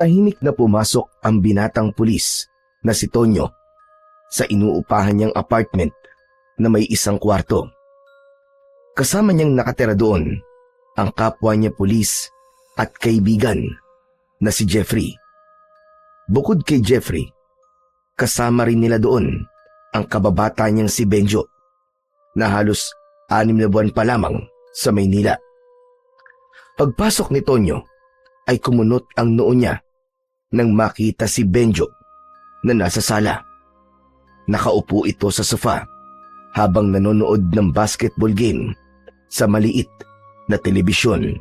Tahimik na pumasok ang binatang pulis na si Tonyo sa inuupahan niyang apartment na may isang kwarto. Kasama niyang nakatira doon ang kapwa niya pulis at kaibigan na si Jeffrey. Bukod kay Jeffrey, kasama rin nila doon ang kababata niyang si Benjo na halos 6 na buwan pa lamang sa Maynila. Pagpasok ni Tonyo ay kumunot ang noo niya nang makita si Benjo na nasa sala. Nakaupo ito sa sofa habang nanonood ng basketball game sa maliit na telebisyon.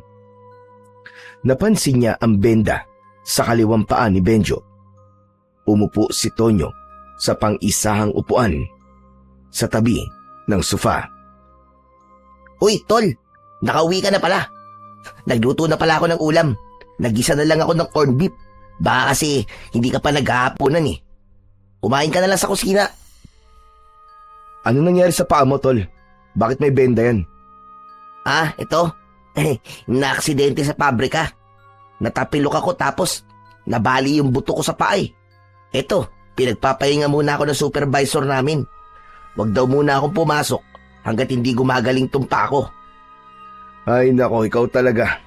Napansin niya ang benda sa kaliwang paa ni Benjo. Umupo si Tonyo sa pang-isahang upuan sa tabi ng sofa. Uy, tol! Nakauwi ka na pala. Nagluto na pala ako ng ulam. Nagisa na lang ako ng corned beef. Baka kasi hindi ka pa naghahaponan eh. Kumain ka na lang sa kusina. Ano nangyari sa paa mo, tol? Bakit may benda yan? Ito. Naaksidente sa pabrika. Natapilok ako tapos nabali yung buto ko sa paa eh. Ito, pinagpapahinga muna ako ng supervisor namin. Wag daw muna akong pumasok hanggat hindi gumagaling tong paa ko. Ay nako, ikaw talaga.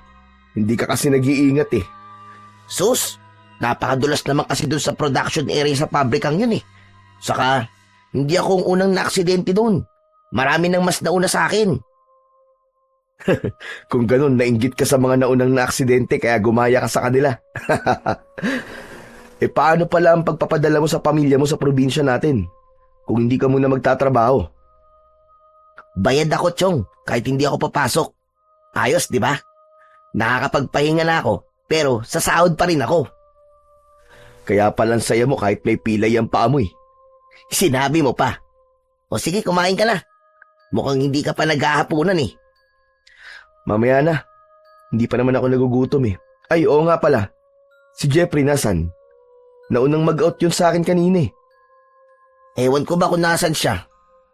Hindi ka kasi nag-iingat eh. Sus, napakadulas naman kasi dun sa production area sa pabrikang yun eh. Saka, hindi ako ang unang naaksidente dun. Marami nang mas nauna sa akin. Kung ganun, nainggit ka sa mga naunang naaksidente kaya gumaya ka sa kanila. Paano pala ang pagpapadala mo sa pamilya mo sa probinsya natin kung hindi ka muna magtatrabaho? Bayad ako, Chong, kahit hindi ako papasok. Ayos, di ba? Nakakapagpahinga na ako, pero sa sahod pa rin ako. Kaya palang saya mo kahit may pilay ang paa mo eh. Sinabi mo pa. O sige, kumain ka na. Mukhang hindi ka pa naghahaponan eh. Mamaya na. Hindi pa naman ako nagugutom eh. Ay, oo nga pala. Si Jeffrey nasan? Naunang mag-out yun sa akin kanina eh. Ewan ko ba kung nasan siya.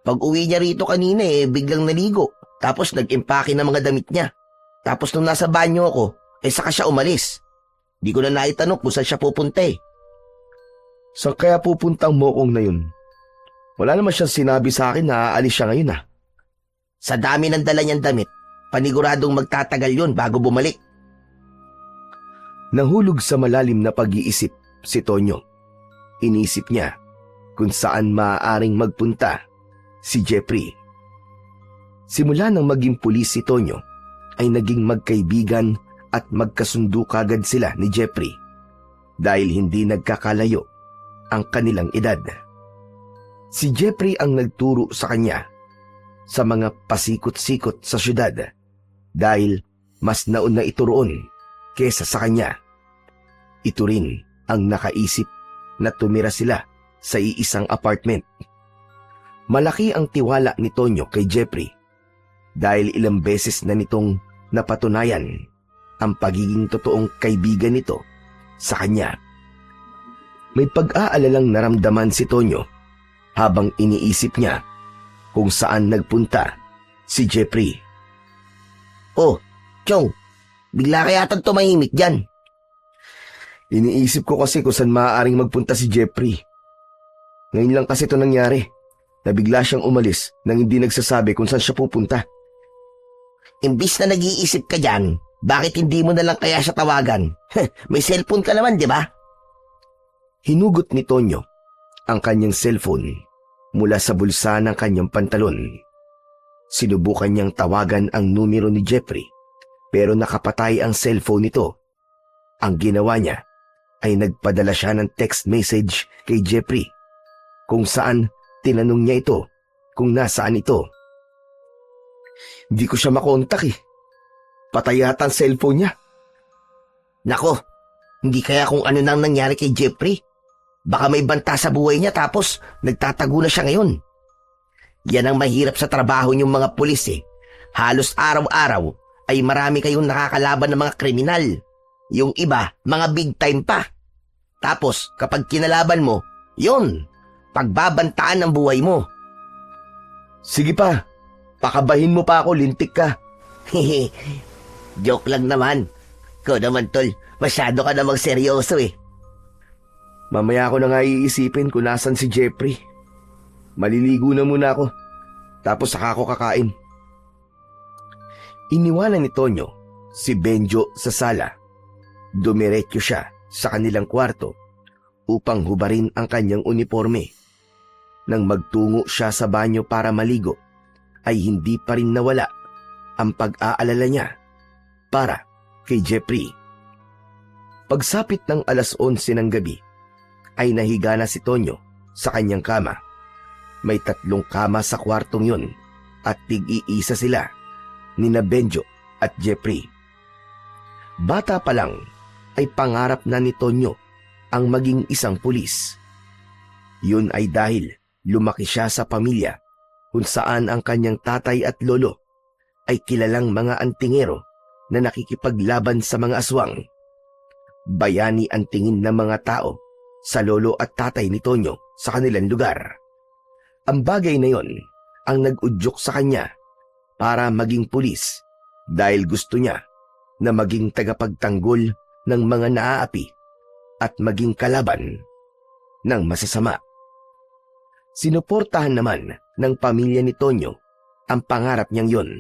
Pag uwi niya rito kanina biglang naligo. Tapos nag-impake ng mga damit niya. Tapos nung nasa banyo ako, saka siya umalis. Di ko na naitanong kung saan siya pupunta eh. Saan kaya pupunta ang mokong na yun? Wala naman siyang sinabi sa akin na aalis siya ngayon ah. Sa dami ng dala niyang damit, paniguradong magtatagal yun bago bumalik. Nahulog sa malalim na pag-iisip si Tonyo. Inisip niya kung saan maaaring magpunta si Jeffrey. Simula nang maging pulis si Tonyo, ay naging magkaibigan at magkasundo kagad sila ni Jeffrey dahil hindi nagkakalayo ang kanilang edad. Si Jeffrey ang nagturo sa kanya sa mga pasikot-sikot sa syudad dahil mas nauna ito roon kesa sa kanya. Ito rin ang nakaisip na tumira sila sa iisang apartment. Malaki ang tiwala ni Tonyo kay Jeffrey dahil ilang beses na nitong napatunayan ang pagiging totoong kaibigan nito sa kanya. May pag-aalalang naramdaman si Tonyo habang iniisip niya kung saan nagpunta si Jeffrey. Oh, Chong, bigla kaya tang tumahimik dyan. Iniisip ko kasi kung saan maaaring magpunta si Jeffrey. Ngayon lang kasi ito nangyari na bigla siyang umalis nang hindi nagsasabi kung saan siya pupunta. Imbis na nag-iisip ka dyan, bakit hindi mo na lang kaya siya tawagan? May cellphone ka naman, di ba? Hinugot ni Tonyo ang kanyang cellphone mula sa bulsa ng kanyang pantalon. Sinubukan niyang tawagan ang numero ni Jeffrey pero nakapatay ang cellphone nito. Ang ginawa niya ay nagpadala siya ng text message kay Jeffrey kung saan tinanong niya ito kung nasaan ito. Hindi ko siya makontak eh. Patay yata ang cellphone niya. Nako, hindi kaya kung ano nang nangyari kay Jeffrey. Baka may banta sa buhay niya tapos nagtatago na siya ngayon. Yan ang mahirap sa trabaho niyong mga pulis eh. Halos araw-araw ay marami kayong nakakalaban ng mga kriminal. Yung iba, mga big time pa. Tapos kapag kinalaban mo, yun, pagbabantaan ang buhay mo. Sige pa, pakabahin mo pa ako, lintik ka. Joke lang naman. Ikaw naman, tol. Masyado ka namang seryoso eh. Mamaya ko na nga iisipin kung nasan si Jeffrey. Maliligo na muna ako, tapos saka ako kakain. Iniwanan ni Tonyo si Benjo sa sala. Dumiretso siya sa kanilang kwarto upang hubarin ang kanyang uniforme. Nang magtungo siya sa banyo para maligo, ay hindi pa rin nawala ang pag-aalala niya para kay Jeffrey. Pagsapit ng 11:00 ng gabi, ay nahiga na si Tonyo sa kanyang kama. May 3 kama sa kwartong yun at tig-iisa sila nina Benjo at Jeffrey. Bata pa lang ay pangarap na ni Tonyo ang maging isang pulis. Yun ay dahil lumaki siya sa pamilya kung saan ang kanyang tatay at lolo ay kilalang mga antingero na nakikipaglaban sa mga aswang. Bayani ang tingin ng mga tao sa lolo at tatay ni Tonyo sa kanilang lugar. Ang bagay na yon ang nag-udyok sa kanya para maging pulis dahil gusto niya na maging tagapagtanggol ng mga naaapi at maging kalaban ng masasama. Sinuportahan naman ng pamilya ni Tonyo ang pangarap niyang yon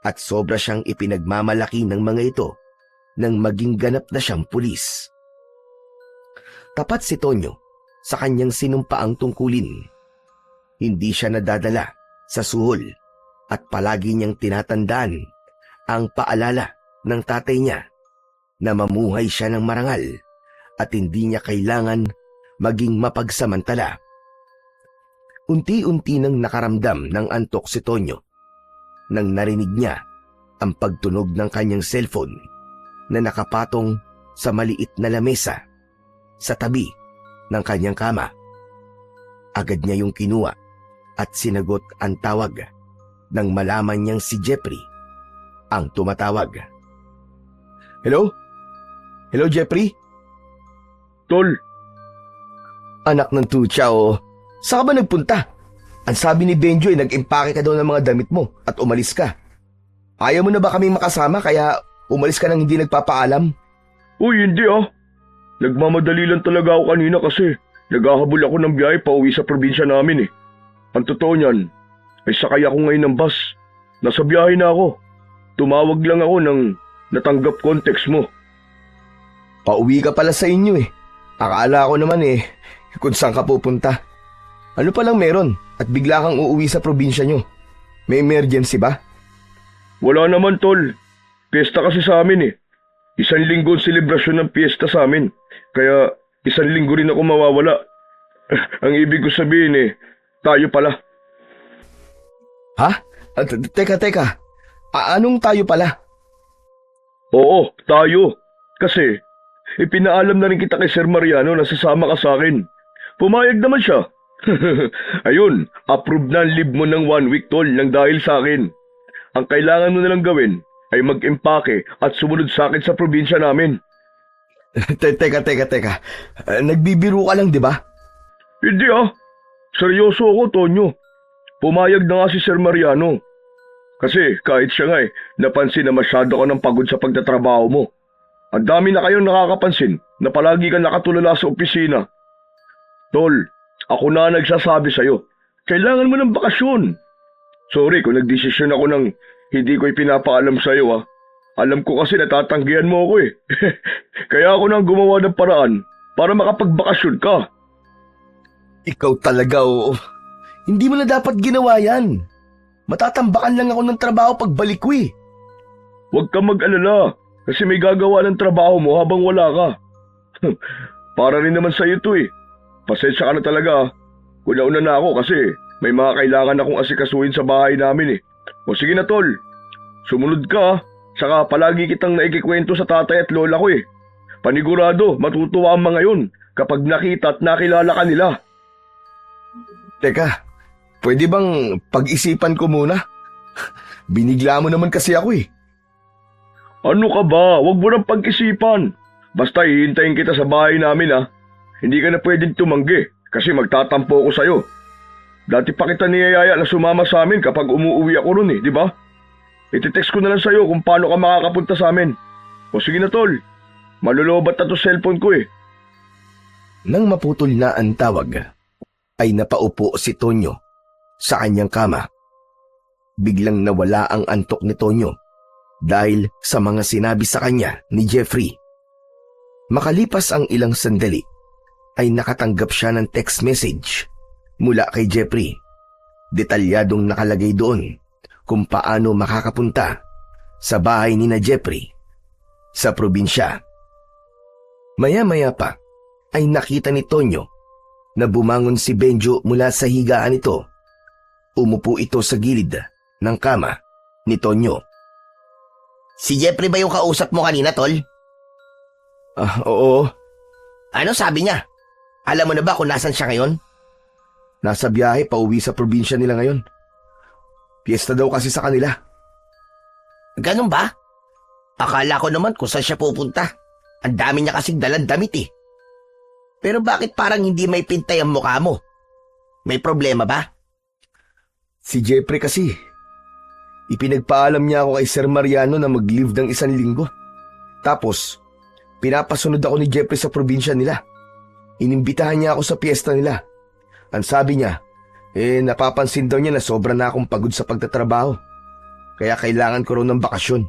at sobra siyang ipinagmamalaki ng mga ito nang maging ganap na siyang pulis. Tapat si Tonyo sa kanyang sinumpaang tungkulin. Hindi siya nadadala sa suhol at palagi niyang tinatandaan ang paalala ng tatay niya na mamuhay siya ng marangal at hindi niya kailangan maging mapagsamantala. Unti-unti nang nakaramdam ng antok si Tonyo nang narinig niya ang pagtunog ng kanyang cellphone na nakapatong sa maliit na lamesa sa tabi ng kanyang kama. Agad niya yung kinuha at sinagot ang tawag nang malaman niyang si Jeffrey ang tumatawag. Hello? Hello, Jeffrey? Tol, Anak ng tutsa, saan ka ba nagpunta? Ang sabi ni Benjo ay nag-impake ka daw ng mga damit mo at umalis ka. Ayaw mo na ba kaming makasama kaya umalis ka nang hindi nagpapaalam? uy hindi ah. Nagmamadali lang talaga ako kanina kasi naghahabol ako ng biyahe pa uwi sa probinsya namin eh. Ang totoo niyan, ay sakay ako ngayon ng bus. Nasa biyahe na ako. Tumawag lang ako nang natanggap ko ang text mo. Pauwi ka pala sa inyo eh. Akala ko naman kung saan ka pupunta. Ano palang meron at bigla kang uuwi sa probinsya nyo? May emergency ba? Wala naman tol. Piyesta kasi sa amin eh. 1 linggo ang selebrasyon ng piyesta sa amin. Kaya 1 linggo rin ako mawawala. Ang ibig ko sabihin tayo pala. Ha? Teka. Anong tayo pala? Oo, tayo. Kasi ipinaalam na rin kita kay Sir Mariano na sasama ka sa akin. Pumayag naman siya. Ayun, approve na ang leave mo ng 1 week tol nang dahil sa akin. Ang kailangan mo na lang gawin ay mag-impake at sumunod sa akin sa probinsya namin. Teka. Nagbibiro ka lang, di ba? Hindi ah. Seryoso ako, Tonyo. Pumayag na nga si Sir Mariano. Kasi kahit siya nga napansin na masyado ka ng pagod sa pagtatrabaho mo. Ang dami na kayong nakakapansin na palagi ka nakatulala sa opisina. Tol, ako na nagsasabi sa'yo, kailangan mo ng bakasyon. Sorry kung nagdesisyon ako nang hindi ko ipinapaalam sa'yo ah. Alam ko kasi natatanggihan mo ako eh. Kaya ako nang gumawa ng paraan para makapagbakasyon ka. Ikaw talaga, oo. Hindi mo na dapat ginawa yan. Matatambakan lang ako ng trabaho pagbalik ko eh. Huwag kang mag-alala kasi may gagawa ng trabaho mo habang wala ka. Para rin naman sa'yo to eh. Pasensya ka na talaga ah. Una-una na ako kasi may mga kailangan akong asikasuhin sa bahay namin eh. O sige na tol, sumunod ka ah. Saka palagi kitang naikikwento sa tatay at lola ko eh. Panigurado, matutuwa ang mga yun kapag nakita at nakilala ka nila. Teka, pwede bang pag-isipan ko muna? Binigla mo naman kasi ako eh. Ano ka ba? Huwag mo nang pag-isipan. Basta hihintayin kita sa bahay namin ah. Hindi ka na pwedeng tumanggi kasi magtatampo ako sa'yo. Dati pa kita niyayaya na sumama sa amin kapag umuwi ako ron eh, di ba? Iti-text ko na lang sa'yo kung paano ka makakapunta sa amin. O sige na tol, malulobat na to cellphone ko eh. Nang maputol na ang tawag, ay napaupo si Tonyo sa kanyang kama. Biglang nawala ang antok ni Tonyo dahil sa mga sinabi sa kanya ni Jeffrey. Makalipas ang ilang sandali, ay nakatanggap siya ng text message mula kay Jeffrey. Detalyadong nakalagay doon kung paano makakapunta sa bahay ni na Jeffrey sa probinsya. Maya-maya pa ay nakita ni Tonyo na bumangon si Benjo mula sa higaan nito. Umupo ito sa gilid ng kama ni Tonyo. Si Jeffrey ba yung kausap mo kanina, tol? Oo. Ano sabi niya? Alam mo na ba kung nasan siya ngayon? Nasa biyahe pauwi sa probinsya nila ngayon. Piyesta daw kasi sa kanila. Ganun ba? Akala ko naman kung saan siya pupunta. Ang dami niya kasing dalang damit eh. Pero bakit parang hindi may pintay ang mukha mo? May problema ba? Si Jeffrey kasi, ipinagpaalam niya ako kay Sir Mariano na mag-leave ng 1 linggo. Tapos, pinapasunod ako ni Jeffrey sa probinsya nila. Inimbitahan niya ako sa piyesta nila. Ang sabi niya, napapansin daw niya na sobra na akong pagod sa pagtatrabaho. Kaya kailangan ko raw ng bakasyon.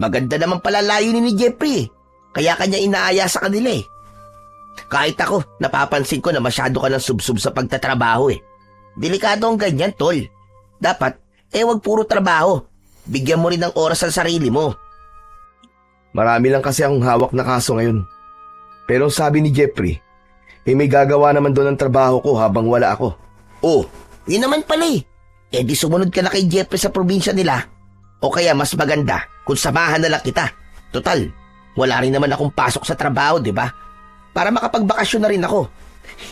Maganda naman pala layunin ni Jeffrey. Kaya kanya inaaya sa kanila eh. Kahit ako, napapansin ko na masyado ka ng subsub sa pagtatrabaho eh. Delikado ang ganyan, tol. Dapat, wag puro trabaho. Bigyan mo rin ng oras sa sarili mo. Marami lang kasi akong hawak na kaso ngayon. Pero sabi ni Jeffrey, may gagawa naman doon ng trabaho ko habang wala ako. Oh, yun naman pala eh. Di sumunod ka na kay Jeffrey sa probinsya nila. O kaya mas maganda kung samahan na lang kita. Total, wala rin naman akong pasok sa trabaho, di ba? Para makapagbakasyon na rin ako.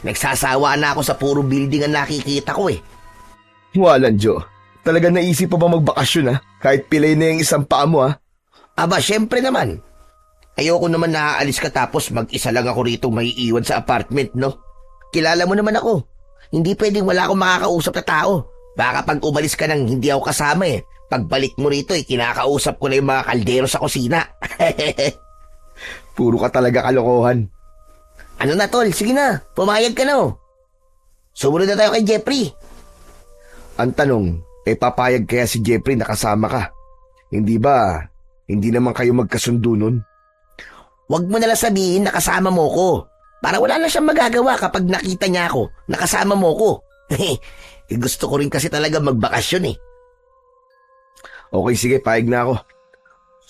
Nagsasawa na ako sa puro building ang nakikita ko eh. Walang Joe. Talaga naisip pa ba magbakasyon Kahit pilay na yung isang paa mo Aba, syempre naman. Ayoko naman naaalis ka tapos mag-isa lang ako rito may iwan sa apartment, no? Kilala mo naman ako. Hindi pwedeng wala akong makakausap na tao. Baka pag umalis ka nang hindi ako kasama eh. Pagbalik mo rito kinakausap ko na yung mga kaldero sa kusina. Puro ka talaga kalokohan. Ano na tol, sige na, pumayag ka na Sumunod na tayo kay Jeffrey. Ang tanong, papayag kaya si Jeffrey na kasama ka? Hindi ba, hindi naman kayo magkasundo nun? Huwag mo nalang sabihin na kasama mo ko. Para wala na siyang magagawa kapag nakita niya ako, nakasama mo ko. Gusto ko rin kasi talaga magbakasyon eh. Okay, sige, payag na ako.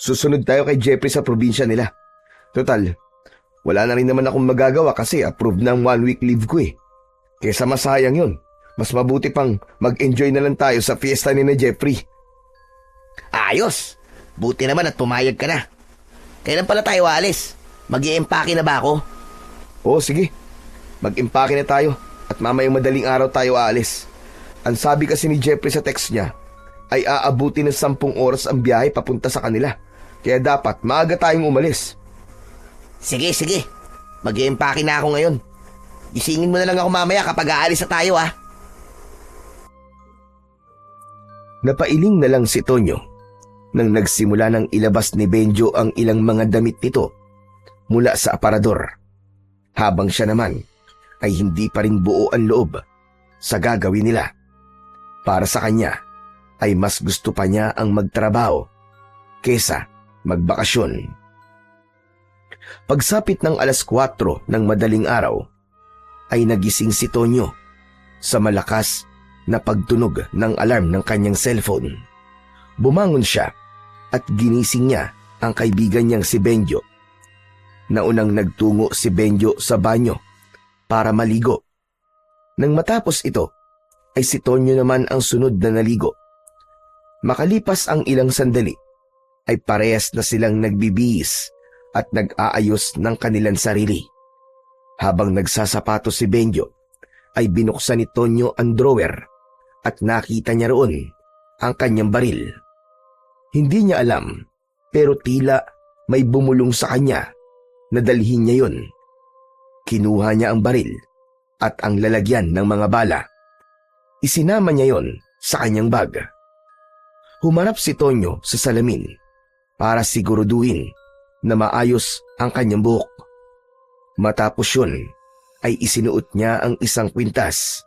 Susunod tayo kay Jeffrey sa probinsya nila. Total, wala na rin naman akong magagawa kasi approved ng 1 week leave ko eh. Kesa masayang yun. Mas mabuti pang mag-enjoy na lang tayo sa fiesta ni na Jeffrey. Ayos! Buti naman at pumayag ka na. Kailan pala tayo aalis? Mag-i-empake na ba ako? Oo, sige. Mag-empake na tayo at mamayang madaling araw tayo aalis. Ang sabi kasi ni Jeffrey sa text niya ay aabuti ng 10 oras ang biyahe papunta sa kanila. Kaya dapat maaga tayong umalis. Sige. Mag-i-empake na ako ngayon. Gisingin mo na lang ako mamaya kapag aalis na tayo Napailing na lang si Tonyo nang nagsimula ng ilabas ni Benjo ang ilang mga damit nito mula sa aparador. Habang siya naman ay hindi pa rin buo ang loob sa gagawin nila. Para sa kanya ay mas gusto pa niya ang magtrabaho kesa magbakasyon. Pagsapit ng 4:00 ng madaling araw ay nagising si Tonyo sa malakas na pagtunog ng alarm ng kanyang cellphone. Bumangon siya at ginising niya ang kaibigan niyang si Benjo. Naunang nagtungo si Benjo sa banyo para maligo. Nang matapos ito, ay si Tonyo naman ang sunod na naligo. Makalipas ang ilang sandali, ay parehas na silang nagbibihis at nag-aayos ng kanilang sarili. Habang nagsasapato si Benjo, ay binuksan ni Tonyo ang drawer at nakita niya roon ang kanyang baril. Hindi niya alam, pero tila may bumulong sa kanya na dalhin niya yun. Kinuha niya ang baril at ang lalagyan ng mga bala. Isinama niya yon sa kanyang bag. Humarap si Tonyo sa salamin para siguraduhin na maayos ang kanyang buhok. Matapos yun ay isinuot niya ang isang kwintas.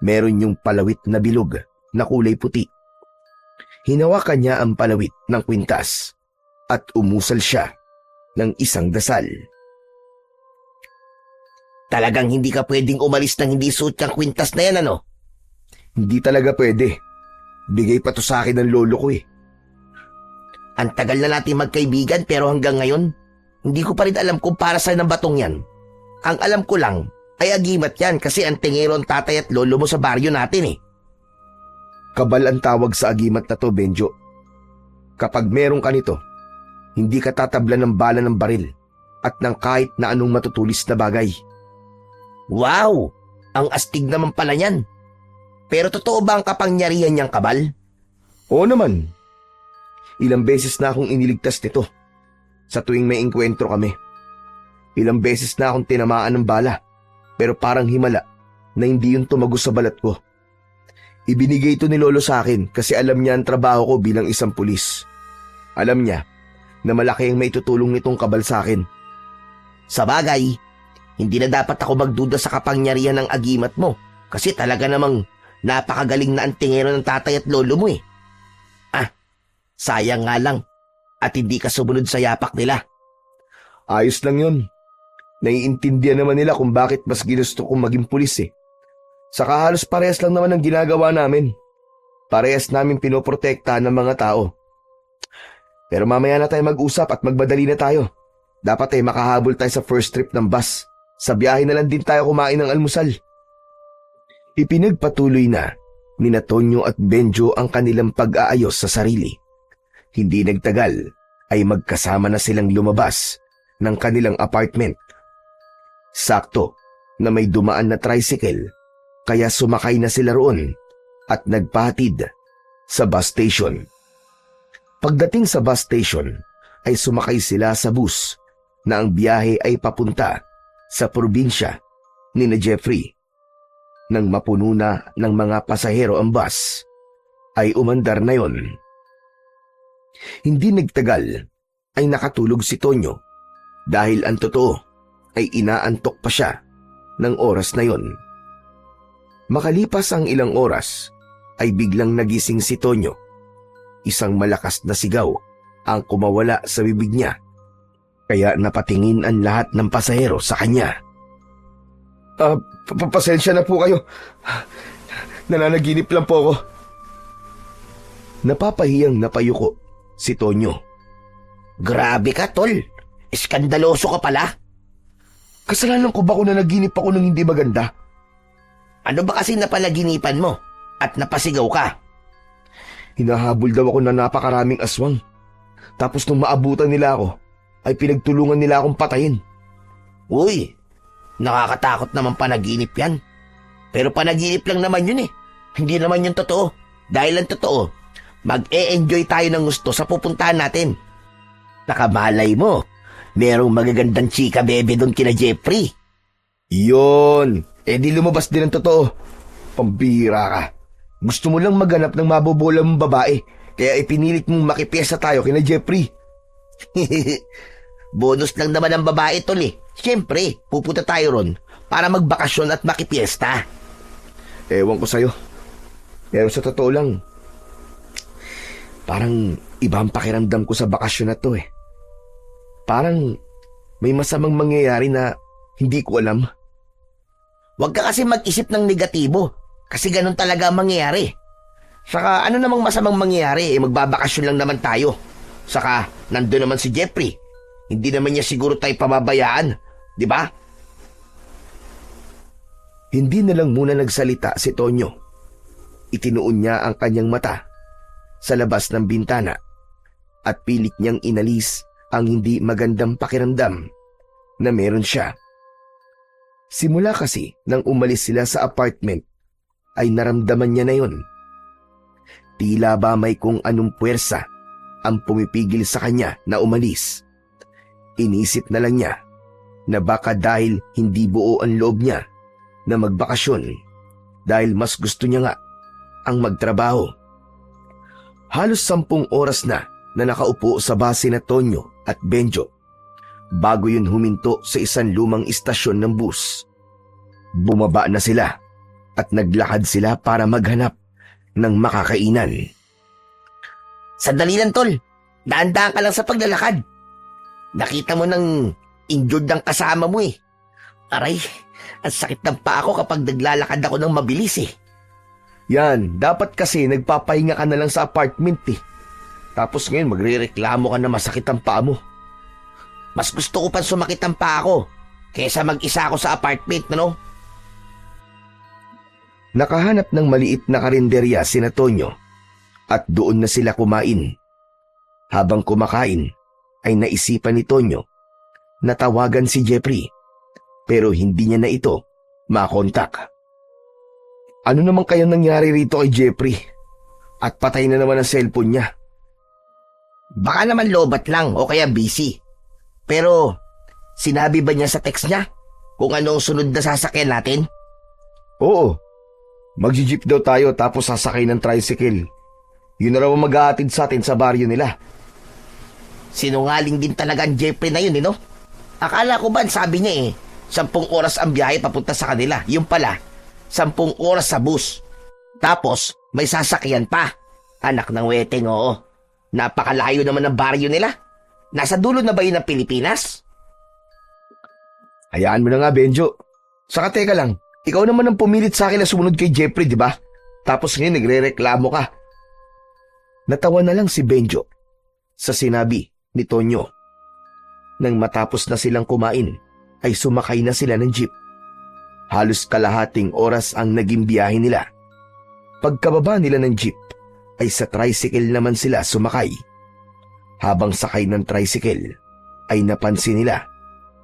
Meron yung palawit na bilog na kulay puti. Hinawakan niya ang palawit ng kwintas at umusal siya ng isang dasal. Talagang hindi ka pwedeng umalis nang hindi suot yung kwintas na yan, ano? Hindi talaga pwede. Bigay pa to sa akin ng lolo ko eh. Ang tagal na natin magkaibigan pero hanggang ngayon, hindi ko pa rin alam kung para saan ang batong yan. Ang alam ko lang ay agimat yan kasi ang tingero ang tatay at lolo mo sa baryo natin eh. Kabal ang tawag sa agimat na to, Benjo. Kapag meron ka nito, hindi ka tatablan ng bala ng baril at ng kahit na anong matutulis na bagay. Wow! Ang astig naman pala yan. Pero totoo ba ang kapangyarihan niyang kabal? Oo naman. Ilang beses na akong iniligtas nito sa tuwing may engkwentro kami. Ilang beses na akong tinamaan ng bala pero parang himala na hindi yun tumagos sa balat ko. Ibinigay ito ni Lolo sa akin kasi alam niya ang trabaho ko bilang isang pulis. Alam niya na malaki ang may tutulong nitong kabal sa akin. Sa bagay, hindi na dapat ako magduda sa kapangyarihan ng agimat mo kasi talaga namang napakagaling na ang tingero ng tatay at lolo mo eh. Sayang nga lang at hindi ka sumunod sa yapak nila. Ayos lang yun. Naiintindihan naman nila kung bakit mas ginusto kong maging pulis eh. Saka halos parehas lang naman ang ginagawa namin. Parehas namin pinoprotektahan ng mga tao. Pero mamaya na tayo mag-usap at magmadali na tayo. Dapat ay makahabol tayo sa first trip ng bus. Sa biyahe na lang din tayo kumain ng almusal. Ipinagpatuloy na ni Tonyo at Benjo ang kanilang pag-aayos sa sarili. Hindi nagtagal ay magkasama na silang lumabas ng kanilang apartment. Sakto na may dumaan na tricycle kaya sumakay na sila roon at nagpahatid sa bus station. Pagdating sa bus station ay sumakay sila sa bus na ang biyahe ay papunta sa probinsya ni na Jeffrey. Nang mapuno na ng mga pasahero ang bus ay umandar na yon. Hindi nagtagal ay nakatulog si Tonyo dahil ang totoo ay inaantok pa siya ng oras na yon. Makalipas ang ilang oras ay biglang nagising si Tonyo. Isang malakas na sigaw ang kumawala sa bibig niya kaya napatingin ang lahat ng pasahero sa kanya. Pasensya na po kayo. Nananaginip lang po ako. Napapahiyang napayuko si Tonyo. Grabe ka, tol. Iskandaloso ka pala. Kasalanan ko ba kung nanaginip ako ng hindi maganda? Ano ba kasi napanaginipan mo at napasigaw ka? Hinahabol daw ako ng napakaraming aswang. Tapos nung maabutan nila ako, ay pinagtulungan nila akong patayin. Uy, nakakatakot naman panaginip yan. Pero panaginip lang naman yun eh. Hindi naman yun totoo. Dahil ang totoo, mag-e-enjoy tayo ng gusto sa pupuntahan natin. Nakamalay mo, merong magagandang chika bebe doon kina Jeffrey. Yun, di lumabas din ang totoo. Pambira ka. Gusto mo lang maghanap ng mabobolang babae, kaya ipinilit mong makipiyesa tayo kina Jeffrey. Bonus lang naman ang babae, tol eh. Siyempre, pupunta tayo ron para magbakasyon at makipiesta. Ewan ko sa'yo. Pero sa totoo lang, parang iba ang pakiramdam ko sa bakasyon na to eh. Parang may masamang mangyayari na hindi ko alam. Huwag ka kasi mag-isip ng negatibo kasi ganun talaga ang mangyayari. Saka ano namang masamang mangyayari, magbabakasyon lang naman tayo. Saka nandun naman si Jeffrey. Hindi naman niya siguro tayo pababayaan, di ba? Hindi na lang muna nagsalita si Tonyo. Itinuon niya ang kanyang mata sa labas ng bintana at pilit niyang inalis ang hindi magandang pakiramdam na meron siya. Simula kasi nang umalis sila sa apartment ay naramdaman niya na yun. Tila ba may kung anong puwersa ang pumipigil sa kanya na umalis. Inisip na lang niya na baka dahil hindi buo ang loob niya na magbakasyon dahil mas gusto niya nga ang magtrabaho. Halos 10 oras na na nakaupo sa base na Tonyo at Benjo bago yun huminto sa isang lumang istasyon ng bus. Bumaba na sila at naglakad sila para maghanap ng makakainan. Sandali lang, tol. Daan-daan ka lang sa paglalakad. Nakita mo nang injured ang kasama mo eh. Aray, ang sakit ng paa ko kapag naglalakad ako ng mabilis eh. Yan, dapat kasi nagpapahinga ka na lang sa apartment eh. Tapos ngayon magrereklamo ka na masakit ang paa mo. Mas gusto ko pang sumakit ang paa ko kaysa mag-isa ako sa apartment, no? Nakahanap ng maliit na karinderya sina Tonyo at doon na sila kumain. Habang kumakain ay naisipan ni Tonyo na tawagan si Jeffrey pero hindi niya na ito makontak. Ano naman kayang nangyari rito kay Jeffrey? At patay na naman ang cellphone niya. Baka naman lobat lang o kaya busy. Pero sinabi ba niya sa text niya kung ano ang sunod na sasakyan natin? Oo, magji-jeep daw tayo tapos sasakay ng tricycle. Yun na raw ang mag-aatid sa atin sa baryo nila. Sinungaling din talaga ang Jeffrey na yun, no? Akala ko ba sabi niya 10 oras ang biyahe papunta sa kanila. Yung pala, 10 oras sa bus. Tapos, may sasakyan pa. Anak ng weteng, oo. Napakalayo naman ng baryo nila. Nasa dulo na ba yun ng Pilipinas? Hayaan mo na nga, Benjo. Saka teka lang, ikaw naman ang pumilit sa akin na sumunod kay Jeffrey, di ba? Tapos ngayon nagre-reklamo ka. Natawa na lang si Benjo sa sinabi ni Tonyo. Nang matapos na silang kumain, ay sumakay na sila ng jeep. Halos kalahating oras ang naging biyahe nila. Pagkababa nila ng jeep, ay sa tricycle naman sila sumakay. Habang sakay ng tricycle, ay napansin nila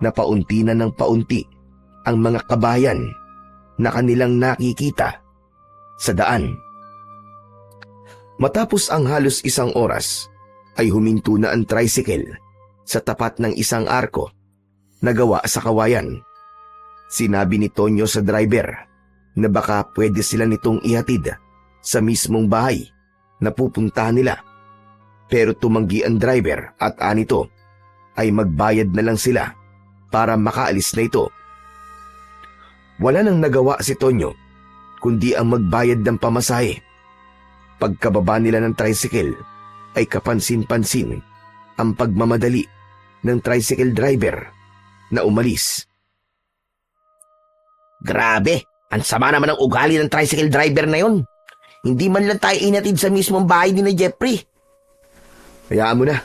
na paunti na ng paunti ang mga kabayan na kanilang nakikita sa daan. Matapos ang halos 1 oras, ay huminto na ang tricycle sa tapat ng isang arko na gawa sa kawayan. Sinabi ni Tonyo sa driver na baka pwede sila nitong ihatid sa mismong bahay na pupuntahan nila. Pero tumanggi ang driver at anito ay magbayad na lang sila para makaalis na ito. Wala nang nagawa si Tonyo kundi ang magbayad ng pamasahe. Pagkababa nila ng tricycle ay kapansin-pansin ang pagmamadali ng tricycle driver na umalis. Grabe, ang sama naman ng ugali ng tricycle driver na yon. Hindi man lang tayo inatid sa mismong bahay ni Jeffrey. Hayaan mo na.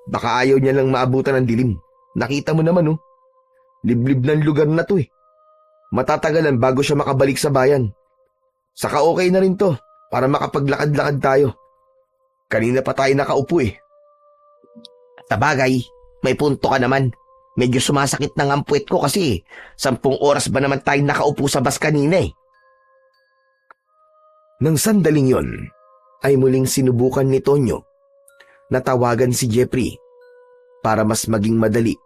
Baka ayaw niya lang maabutan ng dilim. Nakita mo naman, oh. Liblib ng lugar na to, eh. Matatagalan bago siya makabalik sa bayan. Saka okay na rin to para makapaglakad-lakad tayo. Kanina pa tayo nakaupo, eh. Sabagay, may punto ka naman. Medyo sumasakit ng ampuet ko kasi 10 oras ba naman tayo nakaupo sa bus kanina, eh. Nang sandaling yon, ay muling sinubukan ni Tonyo na tawagan si Jeffrey para mas maging madali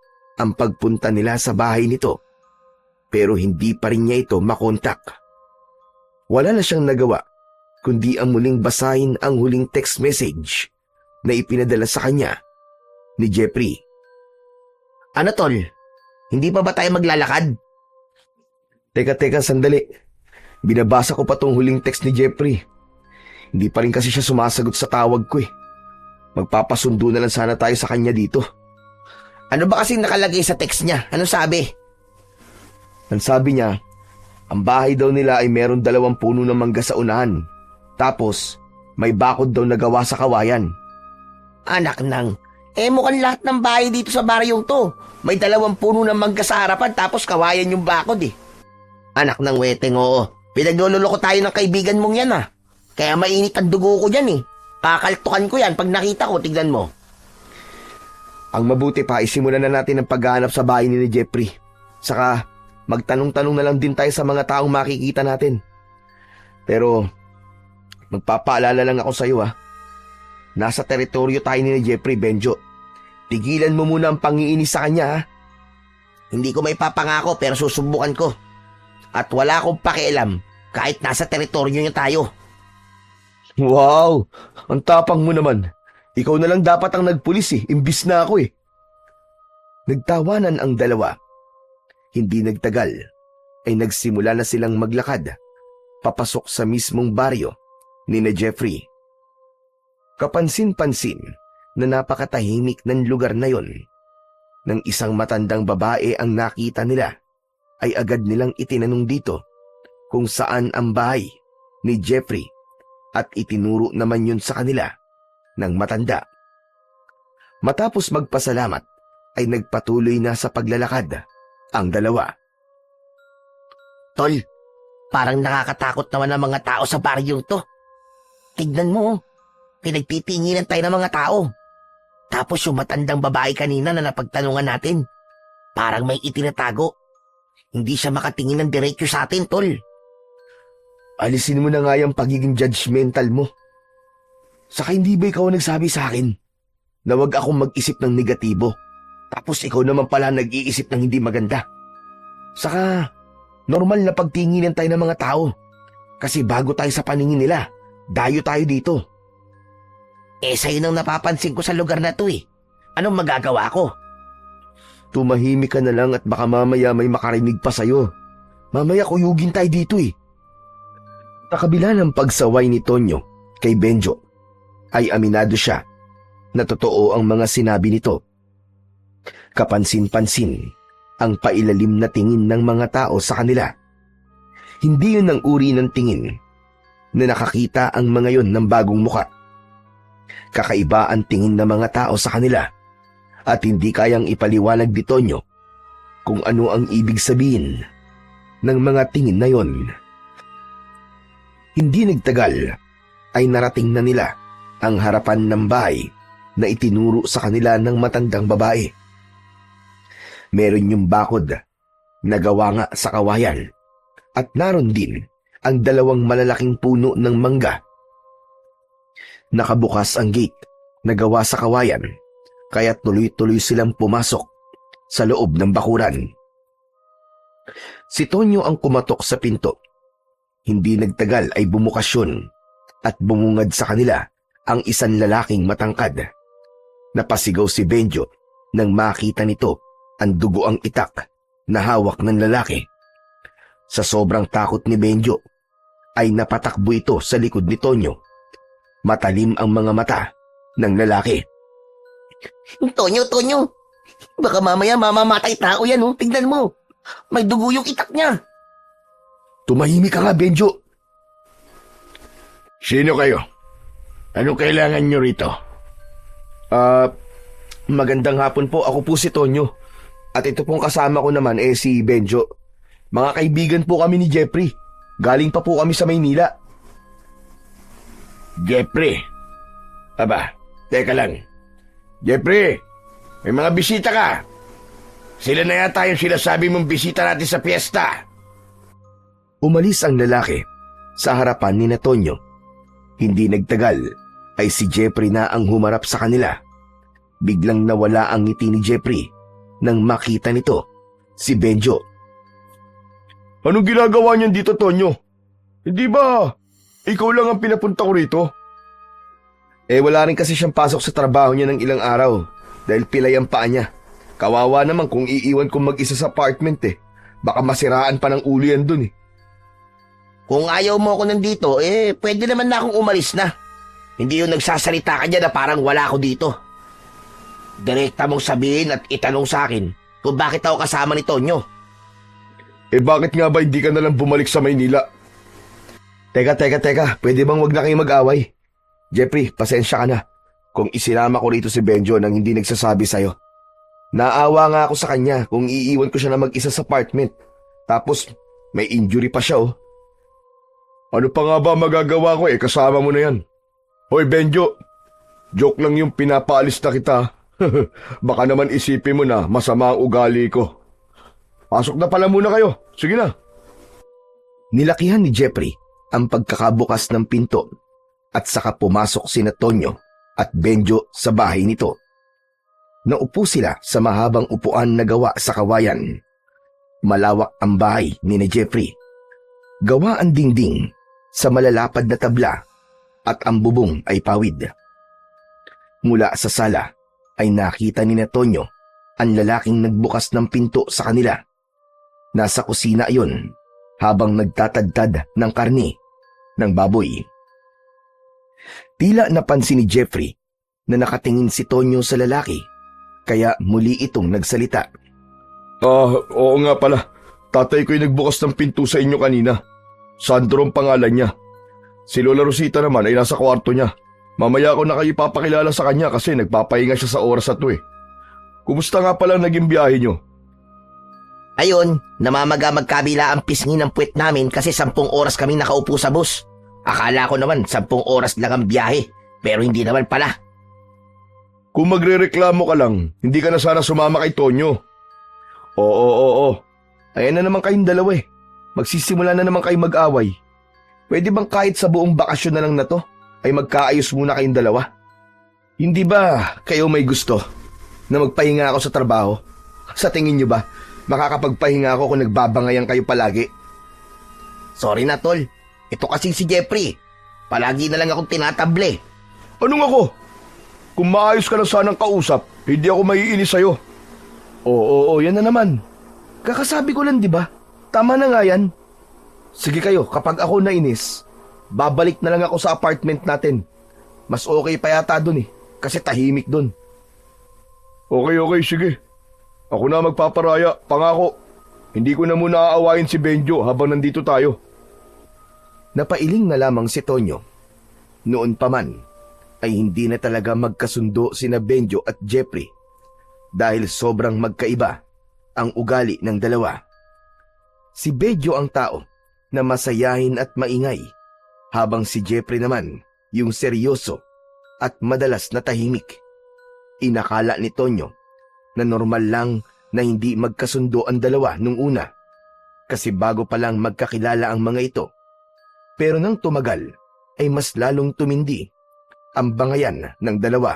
ang pagpunta nila sa bahay nito. Pero hindi pa rin niya ito makontak. Wala na siyang nagawa kundi ang muling basahin ang huling text message na ipinadala sa kanya ni Jeffrey. Ano, tol? Hindi pa ba tayo maglalakad? Teka, sandali. Binabasa ko pa tong huling text ni Jeffrey. Hindi pa rin kasi siya sumasagot sa tawag ko, eh. Magpapasundo na lang sana tayo sa kanya dito. Ano ba kasing nakalagay sa text niya? Ano sabi? Ang sabi niya, ang bahay daw nila ay meron 2 puno ng mangga sa unahan. Tapos, may bakod daw na gawa sa kawayan. Anak nang, mukhang lahat ng bahay dito sa baryong to. May 2 puno ng mangga sa harapan tapos kawayan yung bakod, eh. Anak ng weteng, oo. Pinagloloko tayo ng kaibigan mong yan, ah. Kaya mainit ang dugo ko dyan, eh. Kakaltukan ko yan pag nakita ko, tignan mo. Ang mabuti pa, isimulan na natin ang paghahanap sa bahay ni Jeffrey. Saka, magtanong-tanong na lang din tayo sa mga taong makikita natin. Pero, magpapaalala lang ako sa iyo, ha. Nasa teritoryo tayo ni Jeffrey, Benjo. Tigilan mo muna ang pangiinis sa kanya, ha. Hindi ko may papangako pero susubukan ko. At wala akong pakialam kahit nasa teritoryo niya tayo. Wow! Ang tapang mo naman. Ikaw na lang dapat ang nagpulis imbis na ako Nagtawanan ang dalawa. Hindi nagtagal ay nagsimula na silang maglakad papasok sa mismong baryo ni na Jeffrey. Kapansin-pansin na napakatahimik ng lugar na yon. Nang isang matandang babae ang nakita nila, ay agad nilang itinanong dito kung saan ang bahay ni Jeffrey at itinuro naman yun sa kanila ng matanda. Matapos magpasalamat ay nagpatuloy na sa paglalakad ang dalawa. Tol, parang nakakatakot naman ang mga tao sa baryong to. Tignan mo, pinagtitinginan tayo ng mga tao. Tapos yung matandang babae kanina na napagtanungan natin, parang may itinatago. Hindi siya makatingin ng diretso sa atin, tol. Alisin mo na nga yung pagiging judgmental mo. Saka hindi ba ikaw ang nagsabi sa akin na wag akong mag-isip ng negatibo? Tapos ikaw naman pala nag-iisip ng hindi maganda. Saka, normal na pagtinginan tayo ng mga tao. Kasi bago tayo sa paningin nila, dayo tayo dito. Sa'yo nang napapansin ko sa lugar na to Anong magagawa ko? Tumahimik ka na lang at baka mamaya may makarinig pa sa'yo. Mamaya kuyugin tayo dito Sa kabila ng pagsaway ni Tonyo kay Benjo, ay aminado siya na totoo ang mga sinabi nito. Kapansin-pansin ang pailalim na tingin ng mga tao sa kanila. Hindi yun ang uri ng tingin na nakakita ang mga yon ng bagong muka. Kakaiba ang tingin ng mga tao sa kanila at hindi kayang ipaliwanag ni Tonyo kung ano ang ibig sabihin ng mga tingin na yon. Hindi nagtagal ay narating na nila ang harapan ng bahay na itinuro sa kanila ng matandang babae. Meron yung bakod na gawa nga sa kawayan at naroon din ang dalawang malalaking puno ng mangga. Nakabukas ang gate na gawa sa kawayan kaya tuloy-tuloy silang pumasok sa loob ng bakuran. Si Tonyo ang kumatok sa pinto. Hindi nagtagal ay bumukas yun at bumungad sa kanila ang isang lalaking matangkad. Napasigaw si Benjo nang makita nito ang dugo ang itak na hawak ng lalaki. Sa sobrang takot ni Benjo ay napatakbo ito sa likod ni Tonyo. Matalim ang mga mata ng lalaki. Tonyo, baka mamaya mamamatay tao yan Tignan mo, may dugo yung itak niya. Tumahimik ka nga, Benjo. Sino kayo? Anong kailangan nyo rito? Magandang hapon po. Ako po si Tonyo. At ito pong kasama ko naman si Benjo. Mga kaibigan po kami ni Jeffrey. Galing pa po kami sa Maynila. Jeffrey? Aba, teka lang. Jeffrey, may mga bisita ka. Sila na yata yung sinasabi mong bisita natin sa piyesta. Umalis ang lalaki sa harapan ni Tonyo. Hindi nagtagal ay si Jeffrey na ang humarap sa kanila. Biglang nawala ang ngiti ni Jeffrey nang makita nito si Benjo. Anong ginagawa niyan dito, Tonyo? Hindi ba ikaw lang ang pinapunta ko rito? Wala rin kasi siyang pasok sa trabaho niya ng ilang araw dahil pilay ang paa niya. Kawawa naman kung iiwan kong mag-isa sa apartment Baka masiraan pa ng ulo yan dun Kung ayaw mo ako nandito, pwede naman na akong umalis na. Hindi yung nagsasalita ka dyan na parang wala ako dito. Direkta mong sabihin at itanong sa akin kung bakit ako kasama ni Tonyo. Bakit nga ba hindi ka nalang bumalik sa Maynila? Teka. Pwede bang wag na kayo mag-away? Jeffrey, pasensya ka na kung isinama ko rito si Benjo nang hindi nagsasabi sa'yo. Naawa nga ako sa kanya kung iiwan ko siya na mag-isa sa apartment. Tapos, may injury pa siya Ano pa nga ba magagawa ko kasama mo na yan. Hoy Benjo, joke lang yung pinapaalis na kita. Baka naman isipin mo na masama ang ugali ko. Pasok na pala muna kayo. Sige na. Nilakihan ni Jeffrey ang pagkakabukas ng pinto at saka pumasok sina Tonyo at Benjo sa bahay nito. Naupo sila sa mahabang upuan na gawa sa kawayan. Malawak ang bahay ni Jeffrey. Gawa ang dingding sa malalapad na tabla at ang bubong ay pawid. Mula sa sala ay nakita ni Tonyo ang lalaking nagbukas ng pinto sa kanila. Nasa kusina ayon habang nagtatadtad ng karni ng baboy. Tila napansin ni Jeffrey na nakatingin si Tonyo sa lalaki, kaya muli itong nagsalita. Oo nga pala. Tatay ko'y nagbukas ng pinto sa inyo kanina. Sandro ang pangalan niya. Si Lola Rosita naman ay nasa kwarto niya. Mamaya ko na kayo ipapakilala sa kanya kasi nagpapahinga siya sa oras na to eh. Kumusta nga pala naging biyahe niyo? Ayun, namamaga magkabila ang pisngi ng puwet namin kasi 10 oras kami nakaupo sa bus. Akala ko naman 10 oras lang ang biyahe, pero hindi naman pala. Kung magrereklamo ka lang, hindi ka na sana sumama kay Tonyo. Oo. Ayan na naman kayong dalawa eh. Magsisimula na naman kayo mag-away. Pwede bang kahit sa buong bakasyon na lang na to, ay magkaayos muna kayong dalawa? Hindi ba kayo may gusto na magpahinga ako sa trabaho? Sa tingin nyo ba, makakapagpahinga ako kung nagbabangayan kayo palagi? Sorry na, tol. Ito kasi si Jeffrey. Palagi na lang akong tinatable. Anong ako? Kung maayos ka na sanang kausap, hindi ako maiinis sa'yo. Oo, yan na naman. Kakasabi ko lang, di ba? Tama na nga yan. Sige kayo, kapag ako nainis, babalik na lang ako sa apartment natin. Mas okay pa yata dun eh, kasi tahimik dun. Okay, sige. Ako na magpaparaya, pangako. Hindi ko na muna aawayin si Benjo habang nandito tayo. Napailing na lamang si Tonyo. Noon pa man, ay hindi na talaga magkasundo sina Benjo at Jeffrey dahil sobrang magkaiba ang ugali ng dalawa. Si Benjo ang tao na masayahin at maingay, habang si Jeffrey naman yung seryoso at madalas na tahimik. Inakala ni Tonyo na normal lang na hindi magkasundo ang dalawa nung una, kasi bago pa lang magkakilala ang mga ito. Pero nang tumagal ay mas lalong tumindi ang bangayan ng dalawa.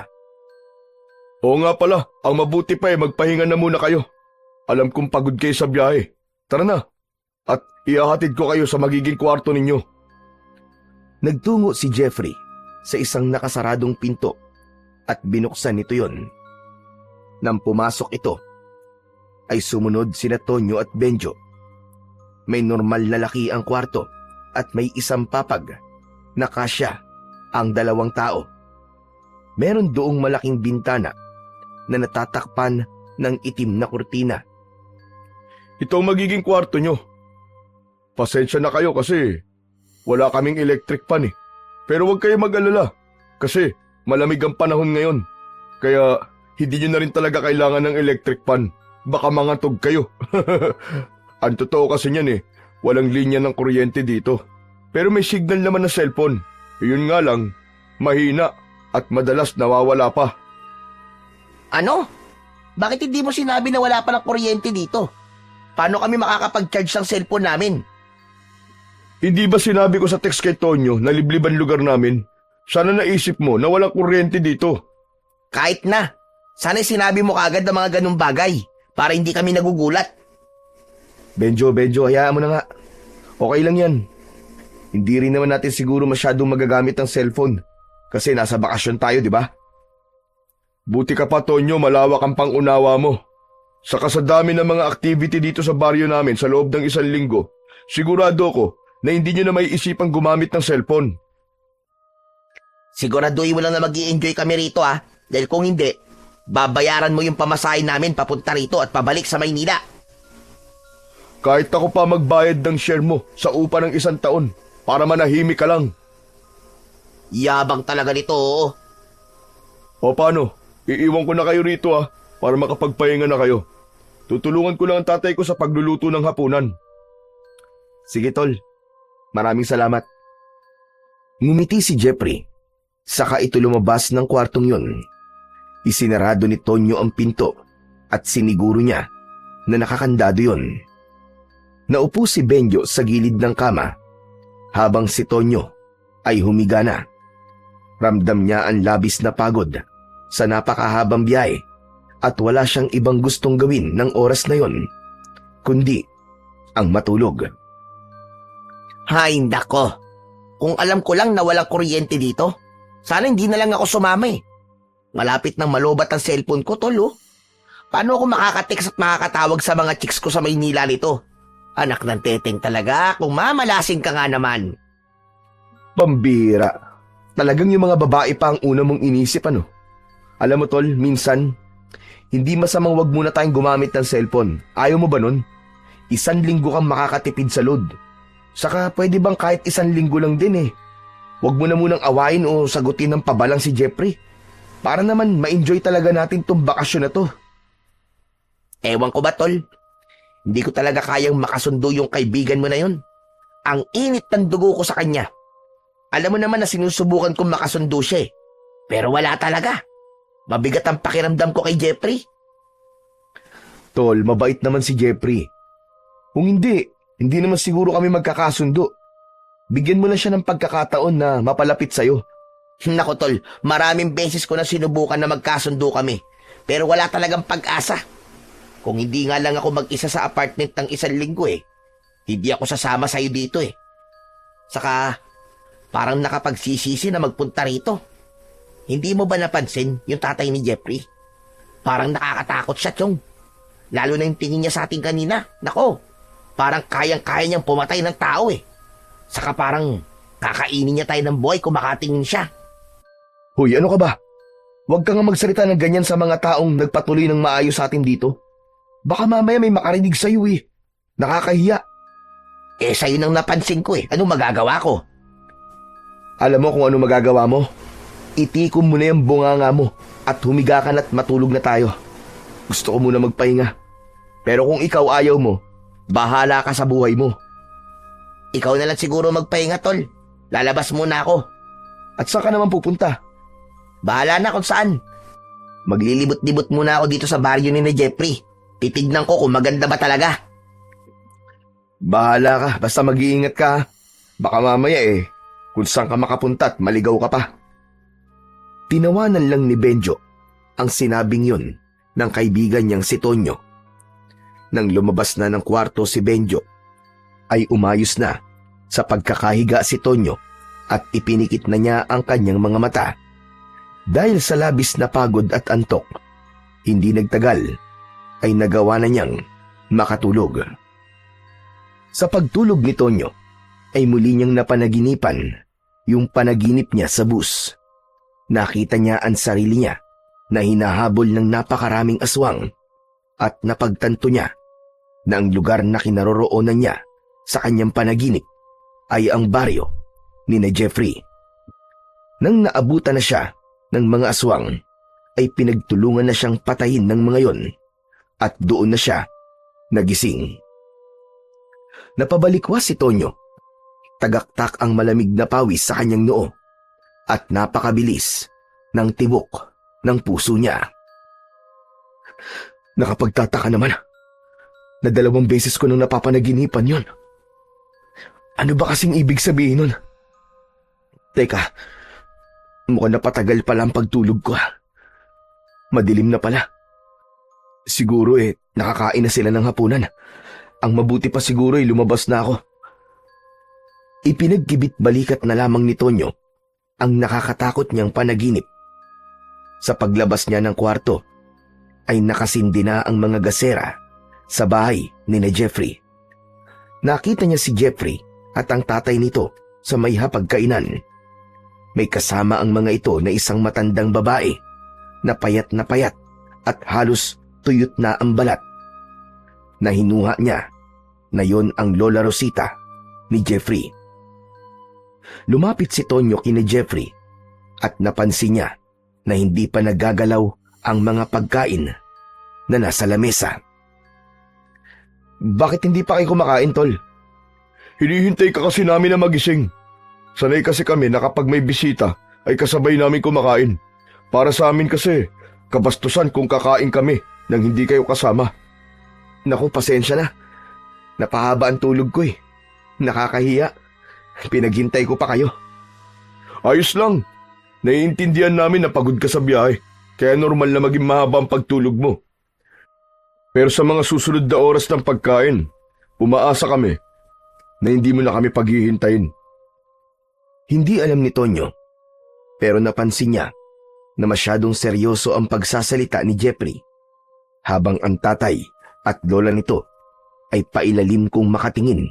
Oo nga pala, ang mabuti pa ay magpahinga na muna kayo. Alam kong pagod kayo sa biyahe. Tara na, at ihahatid ko kayo sa magiging kwarto ninyo. Nagtungo si Jeffrey sa isang nakasaradong pinto at binuksan nito yon. Nang pumasok ito, ay sumunod sina Tonyo at Benjo. May normal na laki ang kwarto at may isang papag na kasya ang 2 tao. Meron doong malaking bintana na natatakpan ng itim na kurtina. Ito ang magiging kwarto nyo. Pasensya na kayo kasi wala kaming electric fan eh. Pero huwag kayo mag-alala kasi malamig ang panahon ngayon. Kaya hindi nyo na rin talaga kailangan ng electric fan. Baka mangatog kayo. Ang totoo kasi niyan eh, walang linya ng kuryente dito. Pero may signal naman na cellphone. Yun nga lang, mahina at madalas nawawala pa. Ano? Bakit hindi mo sinabi na wala pa ng kuryente dito? Paano kami makakapag-charge ng cellphone namin? Hindi ba sinabi ko sa text kay Tonyo na libliban lugar namin? Sana naisip mo na walang kuryente dito. Kahit na. Sana sinabi mo kagad ng mga ganung bagay para hindi kami nagugulat. Benjo, hayaan mo na nga. Okay lang yan. Hindi rin naman natin siguro masyadong magagamit ng cellphone kasi nasa bakasyon tayo, di ba? Buti ka pa, Tonyo, malawak ang pangunawa mo. Sa kasadami ng mga activity dito sa baryo namin sa loob ng 1 linggo, sigurado ko na hindi nyo na may isipang gumamit ng cellphone. Siguraduhin mo lang na mag-i-enjoy kami rito dahil kung hindi, babayaran mo yung pamasahe namin papunta rito at pabalik sa Maynila. Kahit ako pa magbayad ng share mo sa upa ng 1 taon para manahimik ka lang. Yabang talaga nito, oo. O paano? Iiwan ko na kayo rito para makapagpahinga na kayo. Tutulungan ko lang ang tatay ko sa pagluluto ng hapunan. Sige tol, maraming salamat. Ngumiti si Jeffrey, saka ito lumabas ng kwartong yun. Isinarado ni Tonyo ang pinto at siniguro niya na nakakandado yun. Naupo si Benjo sa gilid ng kama habang si Tonyo ay humiga na. Ramdam niya ang labis na pagod sa napakahabang biyahe at wala siyang ibang gustong gawin ng oras na yon kundi ang matulog. Hay nako, kung alam ko lang na walang kuryente dito, sana hindi na lang ako sumama eh. Malapit nang malobat ang cellphone ko, tol, oh. Paano ako makaka-text at makakatawag sa mga chicks ko sa Maynila nito? Anak ng teteng talaga, kung mamalasing ka nga naman. Pambira. Talagang yung mga babae pa ang una mong inisip, ano? Alam mo, tol, minsan, hindi masamang wag muna tayong gumamit ng cellphone. Ayaw mo ba nun? 1 linggo kang makakatipid sa load. Saka pwede bang kahit 1 linggo lang din eh. Wag mo na munang awayin o sagutin ng pabalang si Jeffrey. Para naman ma-enjoy talaga natin tong bakasyon na to. Ewan ko ba, tol? Hindi ko talaga kayang makasundo yung kaibigan mo na yun. Ang init ng dugo ko sa kanya. Alam mo naman na sinusubukan kong makasundo siya eh. Pero wala talaga. Mabigat ang pakiramdam ko kay Jeffrey. Tol, mabait naman si Jeffrey. Kung hindi naman siguro kami magkakasundo. Bigyan mo na siya ng pagkakataon na mapalapit sa'yo. Nako, tol, maraming beses ko na sinubukan na magkasundo kami. Pero wala talagang pag-asa. Kung hindi nga lang ako mag-isa sa apartment ng 1 linggo eh, hindi ako sasama sa'yo dito eh. Saka, parang nakapagsisisi na magpunta rito. Hindi mo ba napansin yung tatay ni Jeffrey? Parang nakakatakot siya, Chong. Lalo na yung tingin niya sa atin kanina. Nako, parang kayang-kaya niyang pumatay ng tao eh. Saka parang kakainin niya tayo ng buhay kung makatingin siya. Hoy, ano ka ba? Huwag ka nga magsalita ng ganyan sa mga taong nagpatuloy ng maayos sa atin dito. Baka mamaya may makarinig sa'yo eh. Nakakahiya. Eh, sa'yo nang napansin ko eh. Anong magagawa ko? Alam mo kung ano magagawa mo? Itikom mo na yung bunganga mo at humiga ka na't matulog na tayo. Gusto ko muna magpahinga. Pero kung ikaw ayaw mo, bahala ka sa buhay mo. Ikaw na lang siguro magpahinga, tol. Lalabas muna ako. At saan ka naman pupunta? Bahala na kung saan. Maglilibot-libot muna ako dito sa baryo ni Jeffrey. Titignan ko kung maganda ba talaga. Bahala ka, basta mag-iingat ka. Baka mamaya kung saan ka makapunta at maligaw ka pa. Tinawanan lang ni Benjo ang sinabing yun ng kaibigan niyang si Tonyo. Nang lumabas na ng kwarto si Benjo, ay umayos na sa pagkakahiga si Tonyo at ipinikit na niya ang kanyang mga mata. Dahil sa labis na pagod at antok, hindi nagtagal ay nagawa na niyang makatulog. Sa pagtulog ni Tonyo ay muli niyang napanaginipan yung panaginip niya sa bus. Nakita niya ang sarili niya na hinahabol ng napakaraming aswang at napagtanto niya na ang lugar na kinaroroonan niya sa kanyang panaginip ay ang baryo ni na Jeffrey. Nang naabutan na siya ng mga aswang, ay pinagtulungan na siyang patayin ng mga yon at doon na siya nagising. Napabalikwas si Tonyo. Tagaktak ang malamig na pawis sa kanyang noo at napakabilis ng tibok ng puso niya. Nakapagtataka naman na 2 beses ko nung napapanaginipan yon. Ano ba kasing ibig sabihin nun? Teka, mukhang napatagal pala ang pagtulog ko. Madilim na pala. Siguro nakakain na sila ng hapunan. Ang mabuti pa siguro lumabas na ako. Ipinagkibit balikat na lamang ni Tonyo ang nakakatakot niyang panaginip. Sa paglabas niya ng kwarto, ay nakasindi na ang mga gasera sa bahay ni na Jeffrey. Nakita niya si Jeffrey at ang tatay nito sa may hapagkainan. May kasama ang mga ito na isang matandang babae na payat at halos tuyot na ang balat. Nahinuha niya na yon ang Lola Rosita ni Jeffrey. Lumapit si Tonyo kina Jeffrey at napansin niya na hindi pa nagagalaw ang mga pagkain na nasa lamesa. Bakit hindi pa kayo kumakain, Tol? Hinihintay ka kasi namin na magising. Sanay kasi kami na kapag may bisita ay kasabay namin kumakain. Para sa amin kasi, kabastusan kung kakain kami nang hindi kayo kasama. Naku, pasensya na. Napahaba ang tulog ko Nakakahiya. Pinaghintay ko pa kayo. Ayos lang. Naiintindihan namin na pagod ka sa biyahe, kaya normal na maging mahaba ang pagtulog mo. Pero sa mga susunod na oras ng pagkain, umaasa kami na hindi mo na kami paghihintayin. Hindi alam ni Tonyo, pero napansin niya na masyadong seryoso ang pagsasalita ni Jeffrey, habang ang tatay at lola nito ay pailalim kong makatingin.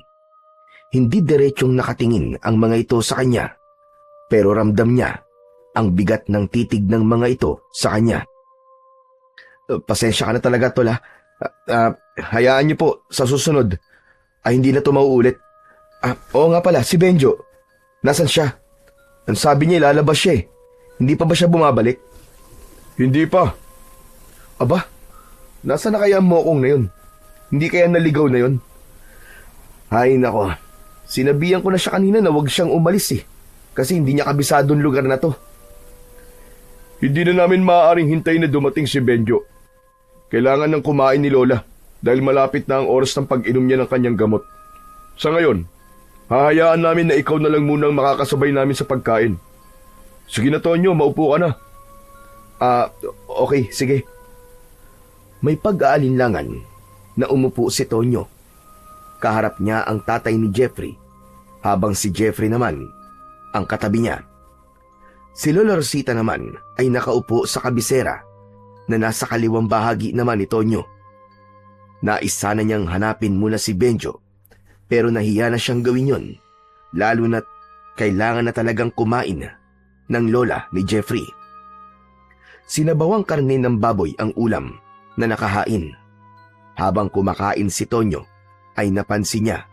Hindi diretsong nakatingin ang mga ito sa kanya, pero ramdam niya ang bigat ng titig ng mga ito sa kanya. Pasensya ka na talaga, Tol, ha? Hayaan niyo po sa susunod ay hindi na ito mauulit. Oo nga pala, si Benjo. Nasaan siya? Ang sabi niya ilalabas siya eh. Hindi pa ba siya bumabalik? Hindi pa. Aba, nasaan na kaya ang mokong na yun? Hindi kaya naligaw na yun? Ay nako, sinabihan ko na siya kanina na huwag siyang umalis eh. Kasi hindi niya kabisadong lugar na to. Hindi na namin maaaring hintayin na dumating si Benjo. Kailangan ng kumain ni Lola dahil malapit na ang oras ng pag-inom niya ng kanyang gamot. Sa ngayon, hahayaan namin na ikaw na lang munang makakasabay namin sa pagkain. Sige na, Tonyo, maupo ka na. Okay, sige. May pag-aalinlangan na umupo si Tonyo. Kaharap niya ang tatay ni Jeffrey, habang si Jeffrey naman ang katabi niya. Si Lola Rosita naman ay nakaupo sa kabisera na nasa kaliwang bahagi naman ni Tonyo. Nais sana niyang hanapin muna si Benjo, pero nahiya na siyang gawin yon, lalo na't kailangan na talagang kumain ng lola ni Jeffrey. Sinabawang karne ng baboy ang ulam na nakahain. Habang kumakain si Tonyo, ay napansin niya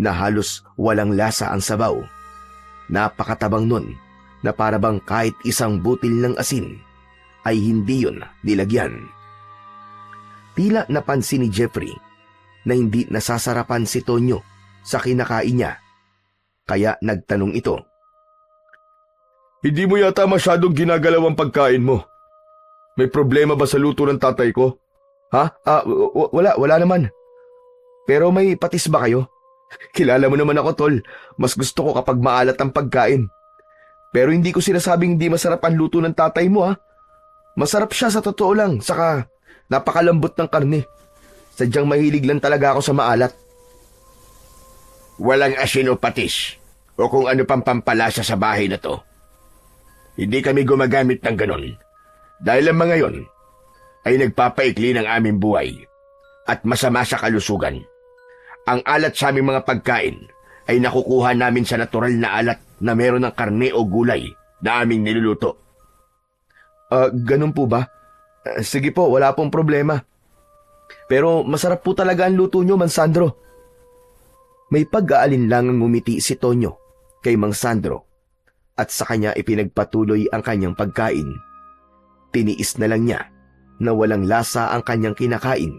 na halos walang lasa ang sabaw. Napakatabang nun na parabang kahit isang butil ng asin ay hindi yun nilagyan. Tila napansin ni Jeffrey na hindi nasasarapan si Tonyo sa kinakain niya, kaya nagtanong ito. Hindi mo yata masyadong ginagalaw ang pagkain mo. May problema ba sa luto ng tatay ko? Ha? Wala naman. Pero may patis ba kayo? Kilala mo naman ako, Tol. Mas gusto ko kapag maalat ang pagkain. Pero hindi ko sinasabing hindi masarap ang luto ng tatay mo, ha? Masarap siya sa totoo lang, saka napakalambot ng karne. Sadyang mahilig lang talaga ako sa maalat. Walang asin o patis o kung ano pang pampalasa sa bahay na to. Hindi kami gumagamit ng ganon. Dahil ang mga yon ay nagpapaikli ng aming buhay at masama sa kalusugan. Ang alat sa aming mga pagkain ay nakukuha namin sa natural na alat na meron ng karne o gulay na aming niluluto. Ganun po ba? Sige po, wala pong problema. Pero masarap po talaga ang luto nyo, Mang Sandro. May pag-aalinlangang ngumiti si Tonyo kay Mang Sandro at sa kanya ipinagpatuloy ang kanyang pagkain. Tiniis na lang niya na walang lasa ang kanyang kinakain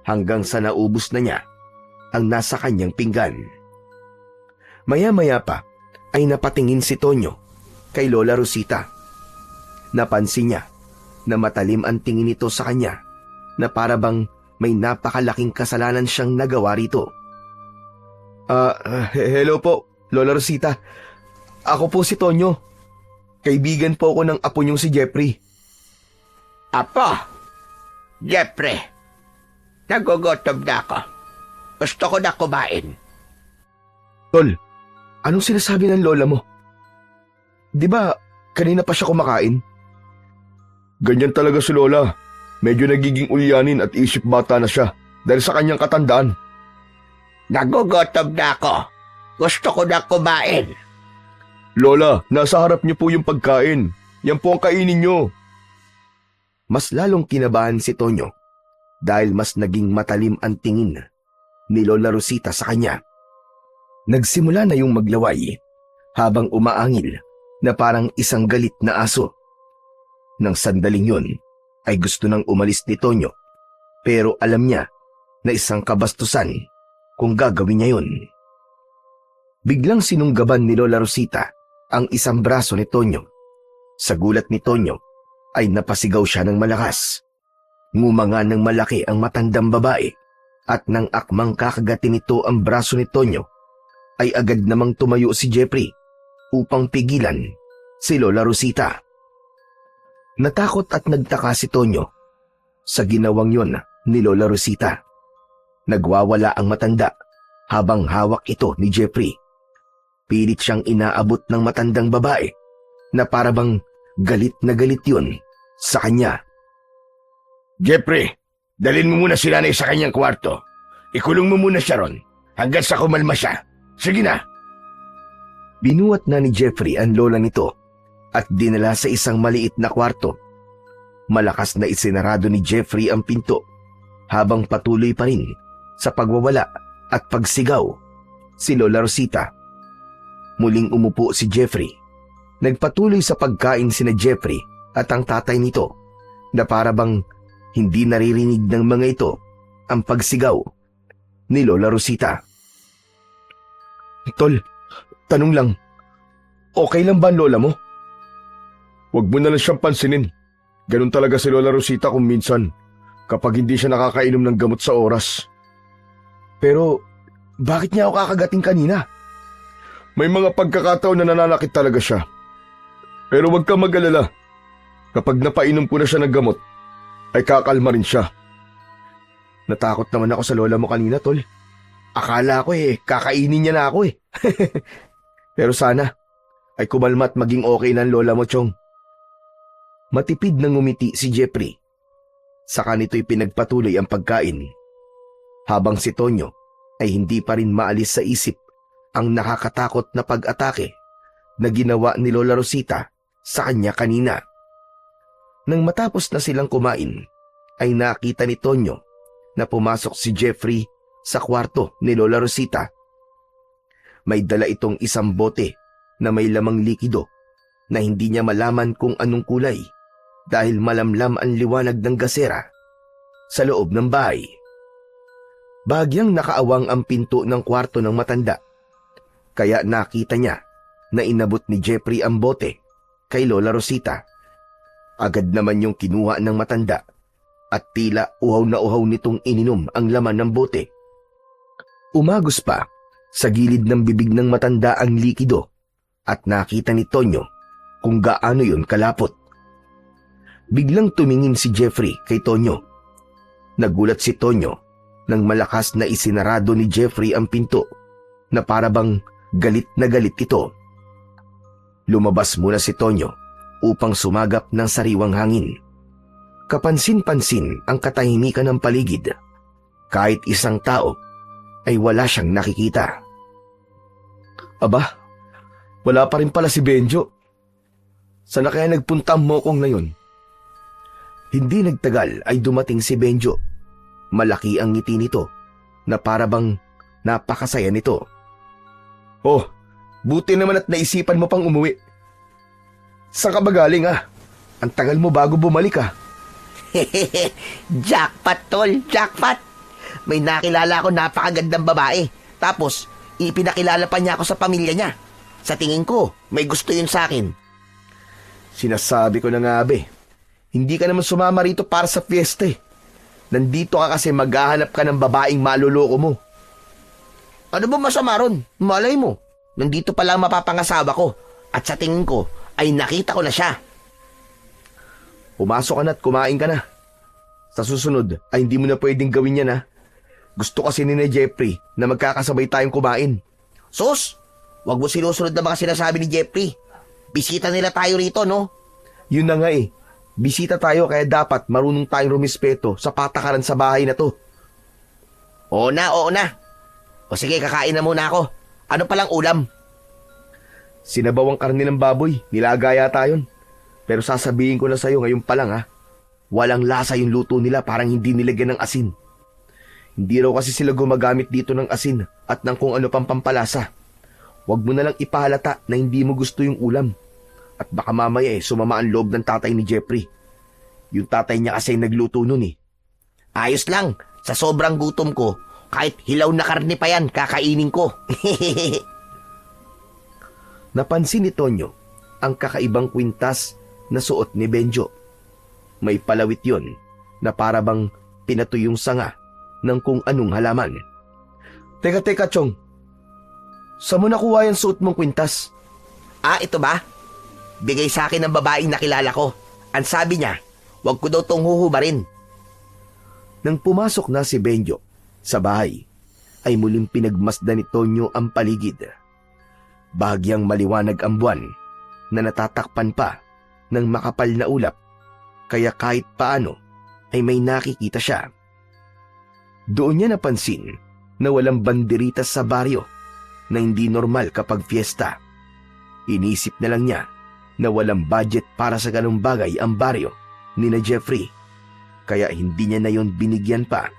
hanggang sa naubos na niya ang nasa kanyang pinggan. Maya-maya pa ay napatingin si Tonyo kay Lola Rosita. Napansin niya na matalim ang tingin nito sa kanya na parabang may napakalaking kasalanan siyang nagawa rito. Hello po, Lola Rosita. Ako po si Tonyo. Kaibigan po ako ng apo niyong si Jeffrey. Apo, Jeffrey, nagugutom na ako. Gusto ko na kumain. Tol, anong sinasabi ng lola mo? Di ba kanina pa siya kumakain? Ganyan talaga si Lola. Medyo nagiging ulyanin at isip bata na siya dahil sa kanyang katandaan. Nagugutom na ako. Gusto ko na kumain. Lola, nasa harap niyo po yung pagkain. Yan po ang kainin niyo. Mas lalong kinabahan si Tonyo dahil mas naging matalim ang tingin ni Lola Rosita sa kanya. Nagsimula na yung maglaway habang umaangil na parang isang galit na aso. Nang sandaling yun ay gusto nang umalis ni Tonyo, pero alam niya na isang kabastusan kung gagawin niya yun. Biglang sinunggaban ni Lola Rosita ang isang braso ni Tonyo. Sa gulat ni Tonyo ay napasigaw siya ng malakas. Ngumanga ng malaki ang matandang babae at nang akmang kakagatin nito ang braso ni Tonyo ay agad namang tumayo si Jeffrey upang pigilan si Lola Rosita. Natakot at nagtaka si Tonyo sa ginawang yon ni Lola Rosita. Nagwawala ang matanda habang hawak ito ni Jeffrey. Pilit siyang inaabot ng matandang babae na parabang galit na galit yun sa kanya. Jeffrey, dalhin mo muna si nanay sa kanyang kwarto. Ikulong mo muna siya ron hanggang sa kumalma siya. Sige na. Binuhat na ni Jeffrey ang lola nito at dinala sa isang maliit na kwarto. Malakas na isinarado ni Jeffrey ang pinto habang patuloy pa rin sa pagwawala at pagsigaw si Lola Rosita. Muling umupo si Jeffrey. Nagpatuloy sa pagkain sina Jeffrey at ang tatay nito na para bang hindi naririnig ng mga ito ang pagsigaw ni Lola Rosita. Tol, tanong lang, okay lang ba ang lola mo? Huwag mo na lang siyang pansinin. Ganun talaga si Lola Rosita kung minsan kapag hindi siya nakakainom ng gamot sa oras. Pero bakit niya ako kakagating kanina? May mga pagkakataon na nananakit talaga siya. Pero huwag ka mag-alala. Kapag napainom ko na siya ng gamot, ay kakalma rin siya. Natakot naman ako sa lola mo kanina, tol. Akala ko kakainin niya na ako Pero sana ay kumalma at maging okay na ang lola mo, Chong. Matipid na ngumiti si Jeffrey. Saka nito'y pinagpatuloy ang pagkain. Habang si Tonyo ay hindi pa rin maalis sa isip ang nakakatakot na pag-atake na ginawa ni Lola Rosita sa kanya kanina. Nang matapos na silang kumain, ay nakita ni Tonyo na pumasok si Jeffrey sa kwarto ni Lola Rosita. May dala itong isang bote na may lamang likido na hindi niya malaman kung anong kulay dahil malamlam ang liwanag ng gasera sa loob ng bahay. Bahagyang nakaawang ang pinto ng kwarto ng matanda, kaya nakita niya na inabot ni Jeffrey ang bote kay Lola Rosita. Agad naman yung kinuha ng matanda at tila uhaw na uhaw nitong ininom ang laman ng bote. Umagos pa sa gilid ng bibig ng matanda ang likido at nakita ni Tonyo kung gaano yun kalapot. Biglang tumingin si Jeffrey kay Tonyo. Nagulat si Tonyo nang malakas na isinarado ni Jeffrey ang pinto na para bang galit na galit ito. Lumabas muna si Tonyo upang sumagap ng sariwang hangin. Kapansin-pansin ang katahimikan ng paligid. Kahit isang tao ay wala siyang nakikita. Aba, wala pa rin pala si Benjo. Sana kaya nagpunta mo kong ngayon? Hindi nagtagal ay dumating si Benjo. Malaki ang ngiti nito na para bang napakasaya nito. Oh, buti naman at naisipan mo pang umuwi. Saan ka ba galing Ang tagal mo bago bumalik Jackpot, tol, jackpot. May nakilala ako napakagandang babae. Tapos, ipinakilala pa niya ako sa pamilya niya. Sa tingin ko, may gusto yun sa akin. Sinasabi ko na nga hindi ka naman sumama rito para sa fiesta Nandito ka kasi maghahanap ka ng babaeng maluloko mo. Ano ba masama ron? Malay mo, nandito pa lang mapapangasawa ko. At sa tingin ko, ay nakita ko na siya. Pumasok ka na at kumain ka na. Sa susunod ay hindi mo na pwedeng gawin yan Gusto kasi ni Jeffrey na magkakasabay tayong kumain. Sus, wag mo sinusunod na mga sinasabi ni Jeffrey. Bisita nila tayo rito, no? Yun na nga Bisita tayo kaya dapat marunong tayong rumispeto sa patakaran sa bahay na to. Oo na. O sige, kakain na muna ako. Ano palang ulam? Sinabawang karne ng baboy, nilagaya tayon. Pero sasabihin ko na sa'yo ngayon pa lang walang lasa yung luto nila, parang hindi nilagyan ng asin. Hindi raw kasi sila gumagamit dito ng asin at ng kung ano pang pampalasa. Huwag mo na lang ipahalata na hindi mo gusto yung ulam. At baka mamaya sumama ang loob ng tatay ni Jeffrey. Yung tatay niya kasi nagluto nun Ayos lang, sa sobrang gutom ko, kahit hilaw na karne pa yan, kakainin ko. Napansin ni Tonyo ang kakaibang kwintas na suot ni Benjo. May palawit yon na para bang pinatuyong sanga ng kung anong halaman. Teka, Chong. Saan mo nakuha yung suot mong kwintas? Ito ba? Bigay sa akin ng babaeng nakilala ko. Ang sabi niya, wag ko daw tong huhubarin. Nang pumasok na si Benjo sa bahay, ay muling pinagmasdan ni Tonyo ang paligid. Bahagyang maliwanag ang buwan na natatakpan pa ng makapal na ulap, kaya kahit paano ay may nakikita siya. Doon niya napansin na walang banderitas sa baryo na hindi normal kapag fiesta. Inisip na lang niya na walang budget para sa ganung bagay ang baryo ni na Jeffrey, kaya hindi niya na yon binigyan pa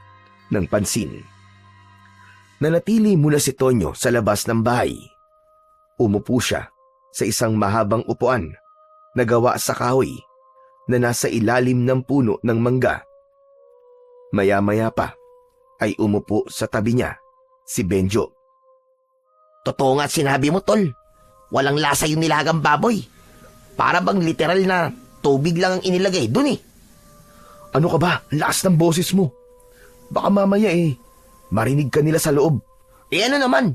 ng pansin. Nanatili muna si Tonyo sa labas ng bahay. Umupo siya sa isang mahabang upuan na gawa sa kahoy na nasa ilalim ng puno ng mangga. Maya-maya pa ay umupo sa tabi niya si Benjo. Totoo nga sinabi mo, tol. Walang lasa yung nilagang baboy. Para bang literal na tubig lang ang inilagay dun eh. Ano ka ba? Lakas ng boses mo. Baka mamaya marinig ka nila sa loob. Ano naman?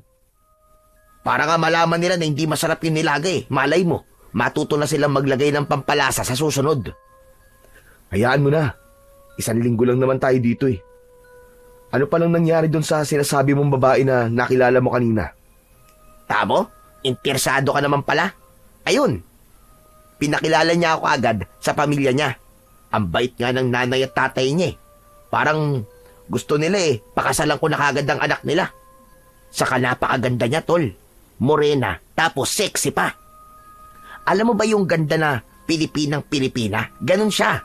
Para nga malaman nila na hindi masarap yung nilagay. Malay mo, matuto na silang maglagay ng pampalasa sa susunod. Hayaan mo na. 1 linggo lang naman tayo dito eh. Ano pa lang nangyari doon sa sinasabi mong babae na nakilala mo kanina? Tamo? Interesado ka naman pala? Ayun. Pinakilala niya ako agad sa pamilya niya. Ang bait nga ng nanay at tatay niya eh. Parang gusto nila pakasalan ko na kagad ang anak nila. Saka napakaganda niya, tol. Morena, tapos sexy pa. Alam mo ba yung ganda na Pilipinang-Pilipina? Ganun siya.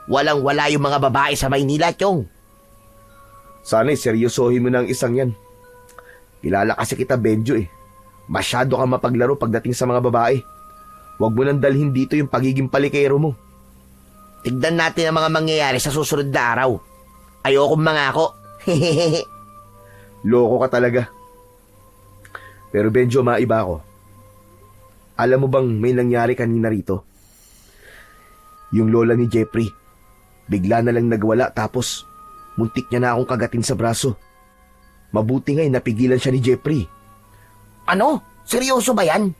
Walang-wala yung mga babae sa Maynila, Chong. Sana'y seryosohin mo na ang isang yan. Kilala kasi kita, Benjo eh. Masyado kang mapaglaro pagdating sa mga babae. Huwag mo nang dalhin dito yung pagiging palikero mo. Tignan natin ang mga mangyayari sa susunod na araw. Ayokong mangako. Loko ka talaga. Pero Benjo, maiba ako. Alam mo bang may nangyari kanina rito? Yung lola ni Jeffrey, bigla na lang nagwala tapos muntik niya na akong kagatin sa braso. Mabuti nga'y napigilan siya ni Jeffrey. Ano? Seryoso ba yan?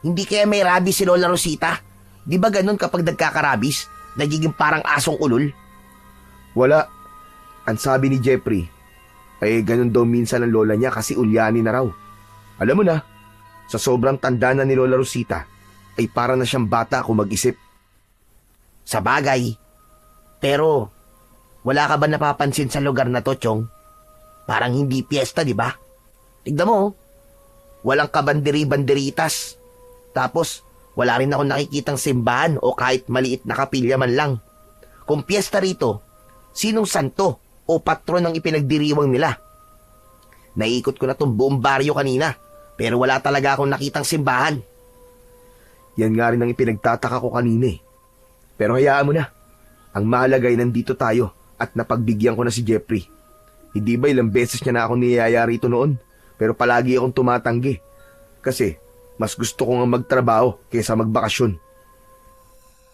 Hindi kaya may rabies si Lola Rosita? Di ba ganun kapag nagkakarabis? Nagiging parang asong ulol? Wala. Ang sabi ni Jeffrey, ay ganun daw minsan ang lola niya kasi ulyani na raw. Alam mo na, sa sobrang tanda na ni Lola Rosita, ay para na siyang bata kung mag-isip. Sa bagay. Pero, wala ka ba napapansin sa lugar na to, Chong? Parang hindi piyesta, di ba? Tignan mo, walang kabanderi-banderitas. Tapos, wala rin ako nakikitang simbahan o kahit maliit na kapilya man lang. Kung piyesta rito, sinong santo o patron ang ipinagdiriwang nila? Naiikot ko na tong buong baryo kanina, pero wala talaga akong nakitang simbahan. Yan nga rin ang ipinagtataka ko kanina eh. Pero hayaan mo na. Ang mahalaga ay nandito tayo at napagbigyan ko na si Jeffrey. Hindi ba ilang beses niya na ako niyayaya rito noon? Pero palagi akong tumatanggi. Kasi mas gusto ko nga magtrabaho kaysa magbakasyon.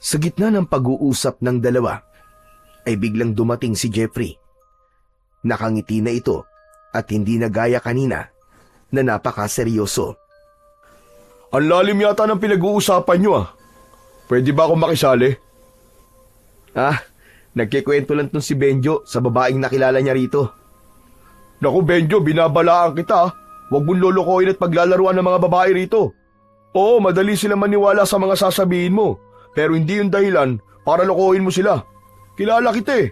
Sa gitna ng pag-uusap ng dalawa, ay biglang dumating si Jeffrey. Nakangiti na ito at hindi na gaya kanina na napakaseryoso. Ang lalim yata ng pinag-uusapan nyo ah. Pwede ba akong makisali? Nagkikwento lang tong si Benjo sa babaeng nakilala niya rito. Naku Benjo, binabalaan kita ah. Huwag mong lolokohin at paglalaruan ng mga babae rito. Oo, madali silang maniwala sa mga sasabihin mo. Pero hindi yung dahilan para lokohin mo sila. Kilala kita eh.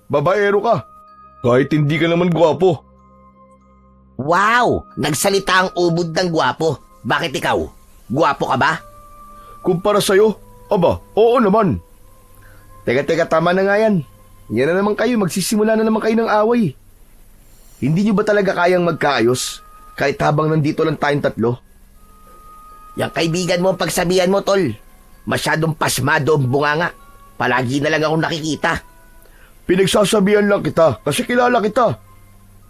Babaero ka. Kahit hindi ka naman gwapo. Wow! Nagsalita ang ubod ng gwapo. Bakit ikaw? Gwapo ka ba? Kumpara sa'yo, aba, oo naman. Teka, tama na nga yan. Yan na naman kayo, magsisimula na naman kayo ng away. Hindi nyo ba talaga kayang magkaayos kahit habang nandito lang tayong tatlo? Yang kaibigan mo ang pagsabihan mo, tol. Masyadong pasmado ang bunganga. Palagi na lang akong nakikita. Pinagsasabihan lang kita kasi kilala kita.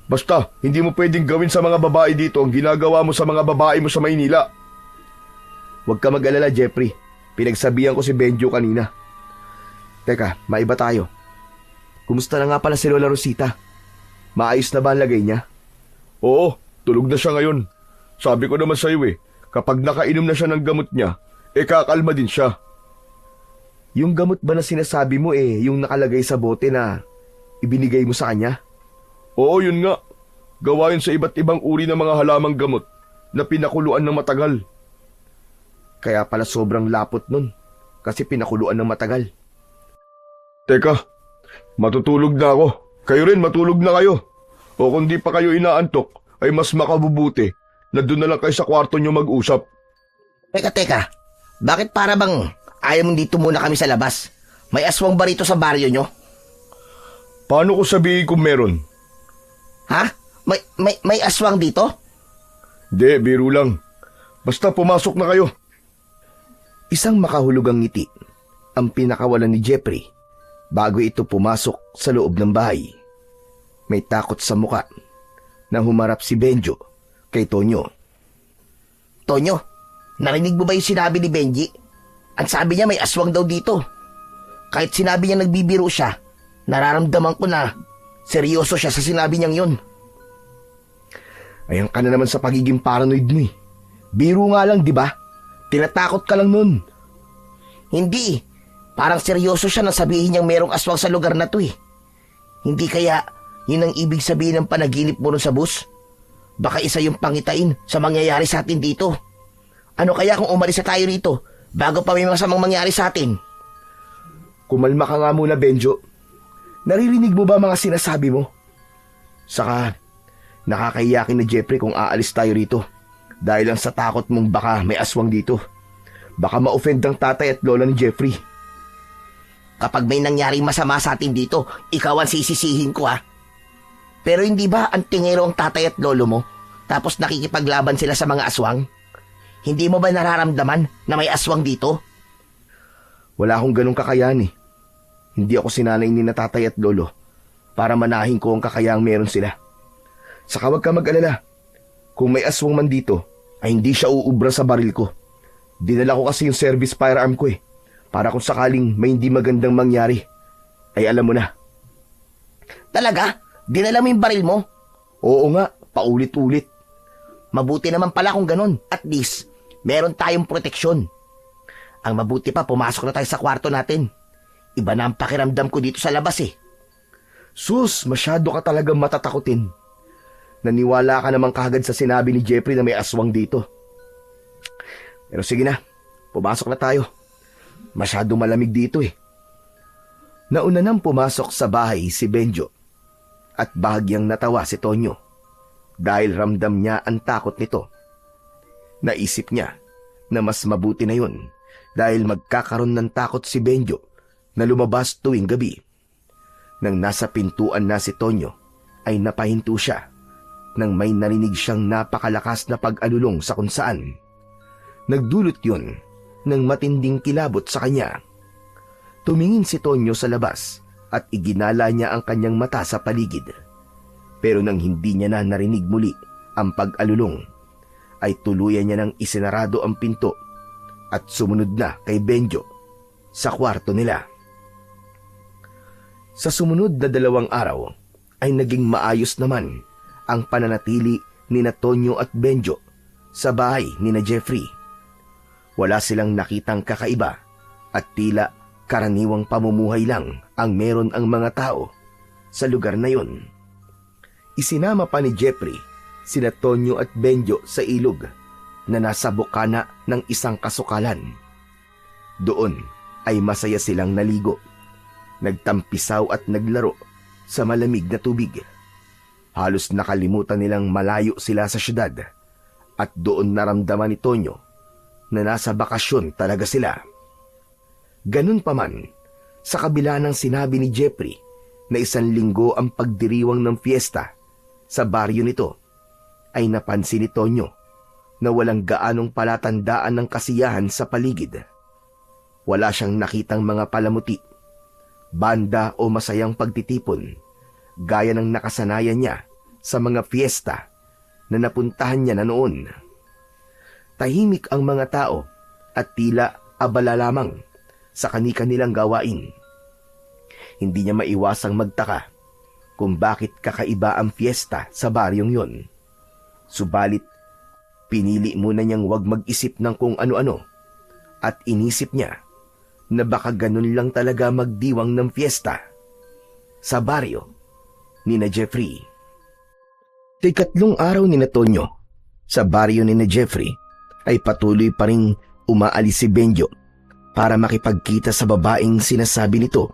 Basta, hindi mo pwedeng gawin sa mga babae dito ang ginagawa mo sa mga babae mo sa Maynila. Huwag ka mag-alala, Jeffrey. Pinagsabihan ko si Benjo kanina. Teka, maiba tayo. Kumusta na nga pala si Lola Rosita? Maayos na ba ang lagay niya? Oo, tulog na siya ngayon. Sabi ko naman sa'yo kapag nakainom na siya ng gamot niya, kakalma din siya. Yung gamot ba na sinasabi mo yung nakalagay sa bote na ibinigay mo sa kanya? Oo, yun nga. Gawa yun sa iba't ibang uri ng mga halamang gamot na pinakuluan ng matagal. Kaya pala sobrang lapot nun. kasi pinakuluan ng matagal. Teka, matutulog na ako. Kayo rin matulog na kayo. O kung di pa kayo inaantok, ay mas makabubuti na doon na lang kayo sa kwarto nyo mag-usap. Teka. Bakit para bang ayaw mo dito muna kami sa labas? May aswang ba rito sa baryo nyo? Paano ko sabihin kung meron? Ha? May aswang dito? Di, biro lang. Basta pumasok na kayo. Isang makahulugang ngiti ang pinakawalan ni Jeffrey bago ito pumasok sa loob ng bahay. May takot sa muka nang humarap si Benjo kay Tonyo. Tonyo, narinig mo ba yung sinabi ni Benji? Ang sabi niya may aswang daw dito. Kahit sinabi niya nagbibiro siya, nararamdaman ko na seryoso siya sa sinabi niyang yun. Ayan ka na naman sa pagiging paranoid mo eh. Biro nga lang, di ba? Tinatakot ka lang nun. Hindi. Parang seryoso siya na sabihin niyang merong aswang sa lugar na to eh. Hindi kaya yun ang ibig sabihin ng panaginip mo ron sa bus? Baka isa yung pangitain sa mangyayari sa atin dito. Ano kaya kung umalis na tayo rito bago pa may masamang mangyari sa atin? Kumalma ka nga muna, Benjo. Naririnig mo ba mga sinasabi mo? Saka, nakakahiyakin na Jeffrey kung aalis tayo rito. Dahil lang sa takot mong baka may aswang dito. Baka ma-offend ang tatay at lola ni Jeffrey. Kapag may nangyaring masama sa atin dito, ikaw ang sisisihin ko ha. Pero hindi ba ang tingero ang tatay at lolo mo? Tapos nakikipaglaban sila sa mga aswang? Hindi mo ba nararamdaman na may aswang dito? Wala akong ganong kakayahan eh. Hindi ako sinanay ni na tatay at lolo para manahin ko ang kakayahang meron sila. Saka wag ka mag-alala. Kung may aswang man dito, ay hindi siya uubra sa baril ko. Dinala ko kasi yung service firearm ko eh. Para kung sakaling may hindi magandang mangyari, ay alam mo na. Talaga? Dinala mo yung baril mo? Oo nga, paulit-ulit. Mabuti naman pala kung ganun. At least, meron tayong proteksyon. Ang mabuti pa, pumasok na tayo sa kwarto natin. Iba na ang pakiramdam ko dito sa labas eh. Sus, masyado ka talagang matatakutin. Naniwala ka naman kagad sa sinabi ni Jeffrey na may aswang dito. Pero sige na, pumasok na tayo. Masyado malamig dito eh. Nauna nang pumasok sa bahay si Benjo at bahagyang natawa si Tonyo dahil ramdam niya ang takot nito. Naisip niya na mas mabuti na yun dahil magkakaroon ng takot si Benjo na lumabas tuwing gabi. Nang nasa pintuan na si Tonyo ay napahinto siya nang may narinig siyang napakalakas na pag-alulong sa kung saan. Nagdulot yun ng matinding kilabot sa kanya. Tumingin si Tonyo sa labas at iginala niya ang kanyang mata sa paligid. Pero nang hindi niya na narinig muli ang pag-alulong, ay tuluyan niya nang isinarado ang pinto at sumunod na kay Benjo sa kwarto nila. Sa sumunod na 2 araw ay naging maayos naman ang pananatili ni na Tonyo at Benjo sa bahay ni na Jeffrey. Wala silang nakitang kakaiba at tila karaniwang pamumuhay lang ang meron ang mga tao sa lugar na yon. Isinama pa ni Jeffrey sina Tonyo at Benjo sa ilog na nasa bukana ng isang kasukalan. Doon ay masaya silang naligo, nagtampisaw at naglaro sa malamig na tubig. Halos nakalimutan nilang malayo sila sa syudad at doon naramdaman ni Tonyo na nasa bakasyon talaga sila. Ganun pa man, sa kabila ng sinabi ni Jeffrey na 1 linggo ang pagdiriwang ng fiesta sa baryo nito, ay napansin ni Tonyo na walang gaanong palatandaan ng kasiyahan sa paligid. Wala siyang nakitang mga palamuti, banda o masayang pagtitipon, gaya ng nakasanayan niya sa mga fiesta na napuntahan niya na noon. Tahimik ang mga tao at tila abala lamang sa kani-kanilang gawain. Hindi niya maiwasang magtaka kung bakit kakaiba ang fiesta sa baryong yon. Subalit, pinili muna niyang wag mag-isip ng kung ano-ano at inisip niya na baka ganun lang talaga magdiwang ng fiesta sa baryo ni na Jeffrey. Ikatlong araw ni na Tonyo sa baryo ni na Jeffrey ay patuloy pa ring umaalis si Benjo para makipagkita sa babaeng sinasabi nito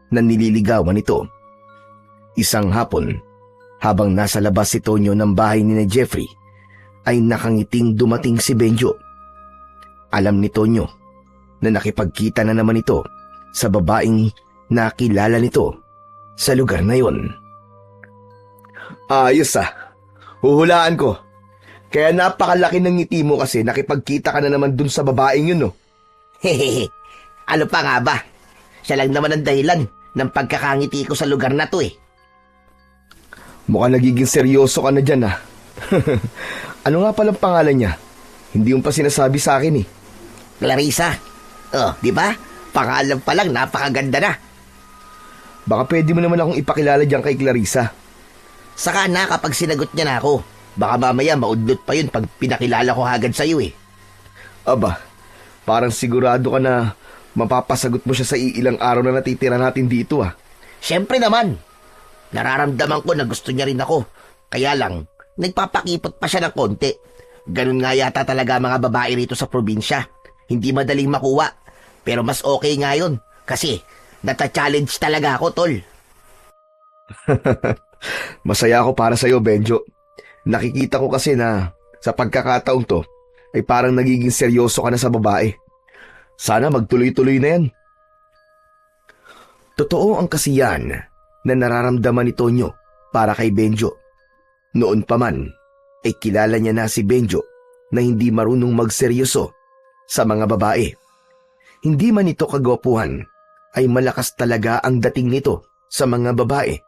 na nililigawan nito. Isang hapon, habang nasa labas si Tonyo ng bahay ni Jeffrey, ay nakangiting dumating si Benjo. Alam ni Tonyo na nakipagkita na naman ito sa babaeng nakilala nito sa lugar na yon. Ayos huhulaan ko. Kaya napakalaki ng ngiti mo kasi nakipagkita ka na naman dun sa babaeng yun, no? Hehehe, ano pa nga ba? Siya lang naman ang dahilan ng pagkakangiti ko sa lugar na to eh. Mukhang nagiging seryoso ka na dyan, Ano nga palang pangalan niya? Hindi yung pa sinasabi sa akin, eh. Clarissa. Oh, di ba? Pangalan pa lang, napakaganda na. Baka pwede mo naman akong ipakilala dyan kay Clarissa. Saka na kapag sinagot niya na ako. Baka mamaya maudlot pa yun pag pinakilala ko agad sa'yo eh. Aba, parang sigurado ka na mapapasagot mo siya sa iilang araw na natitira natin dito, Siyempre naman. Nararamdaman ko na gusto niya rin ako. Kaya lang, nagpapakipot pa siya ng konti. Ganun nga yata talaga mga babae rito sa probinsya. Hindi madaling makuha. Pero mas okay nga yun. Kasi, nata-challenge talaga ako, tol. Masaya ako para sa'yo, Benjo. Nakikita ko kasi na sa pagkakataong to ay parang nagiging seryoso ka na sa babae. Sana magtuloy-tuloy na yan. Totoo ang kasiyan na nararamdaman ni Tonyo para kay Benjo. Noon pa man ay kilala niya na si Benjo na hindi marunong magseryoso sa mga babae. Hindi man ito kagwapuhan ay malakas talaga ang dating nito sa mga babae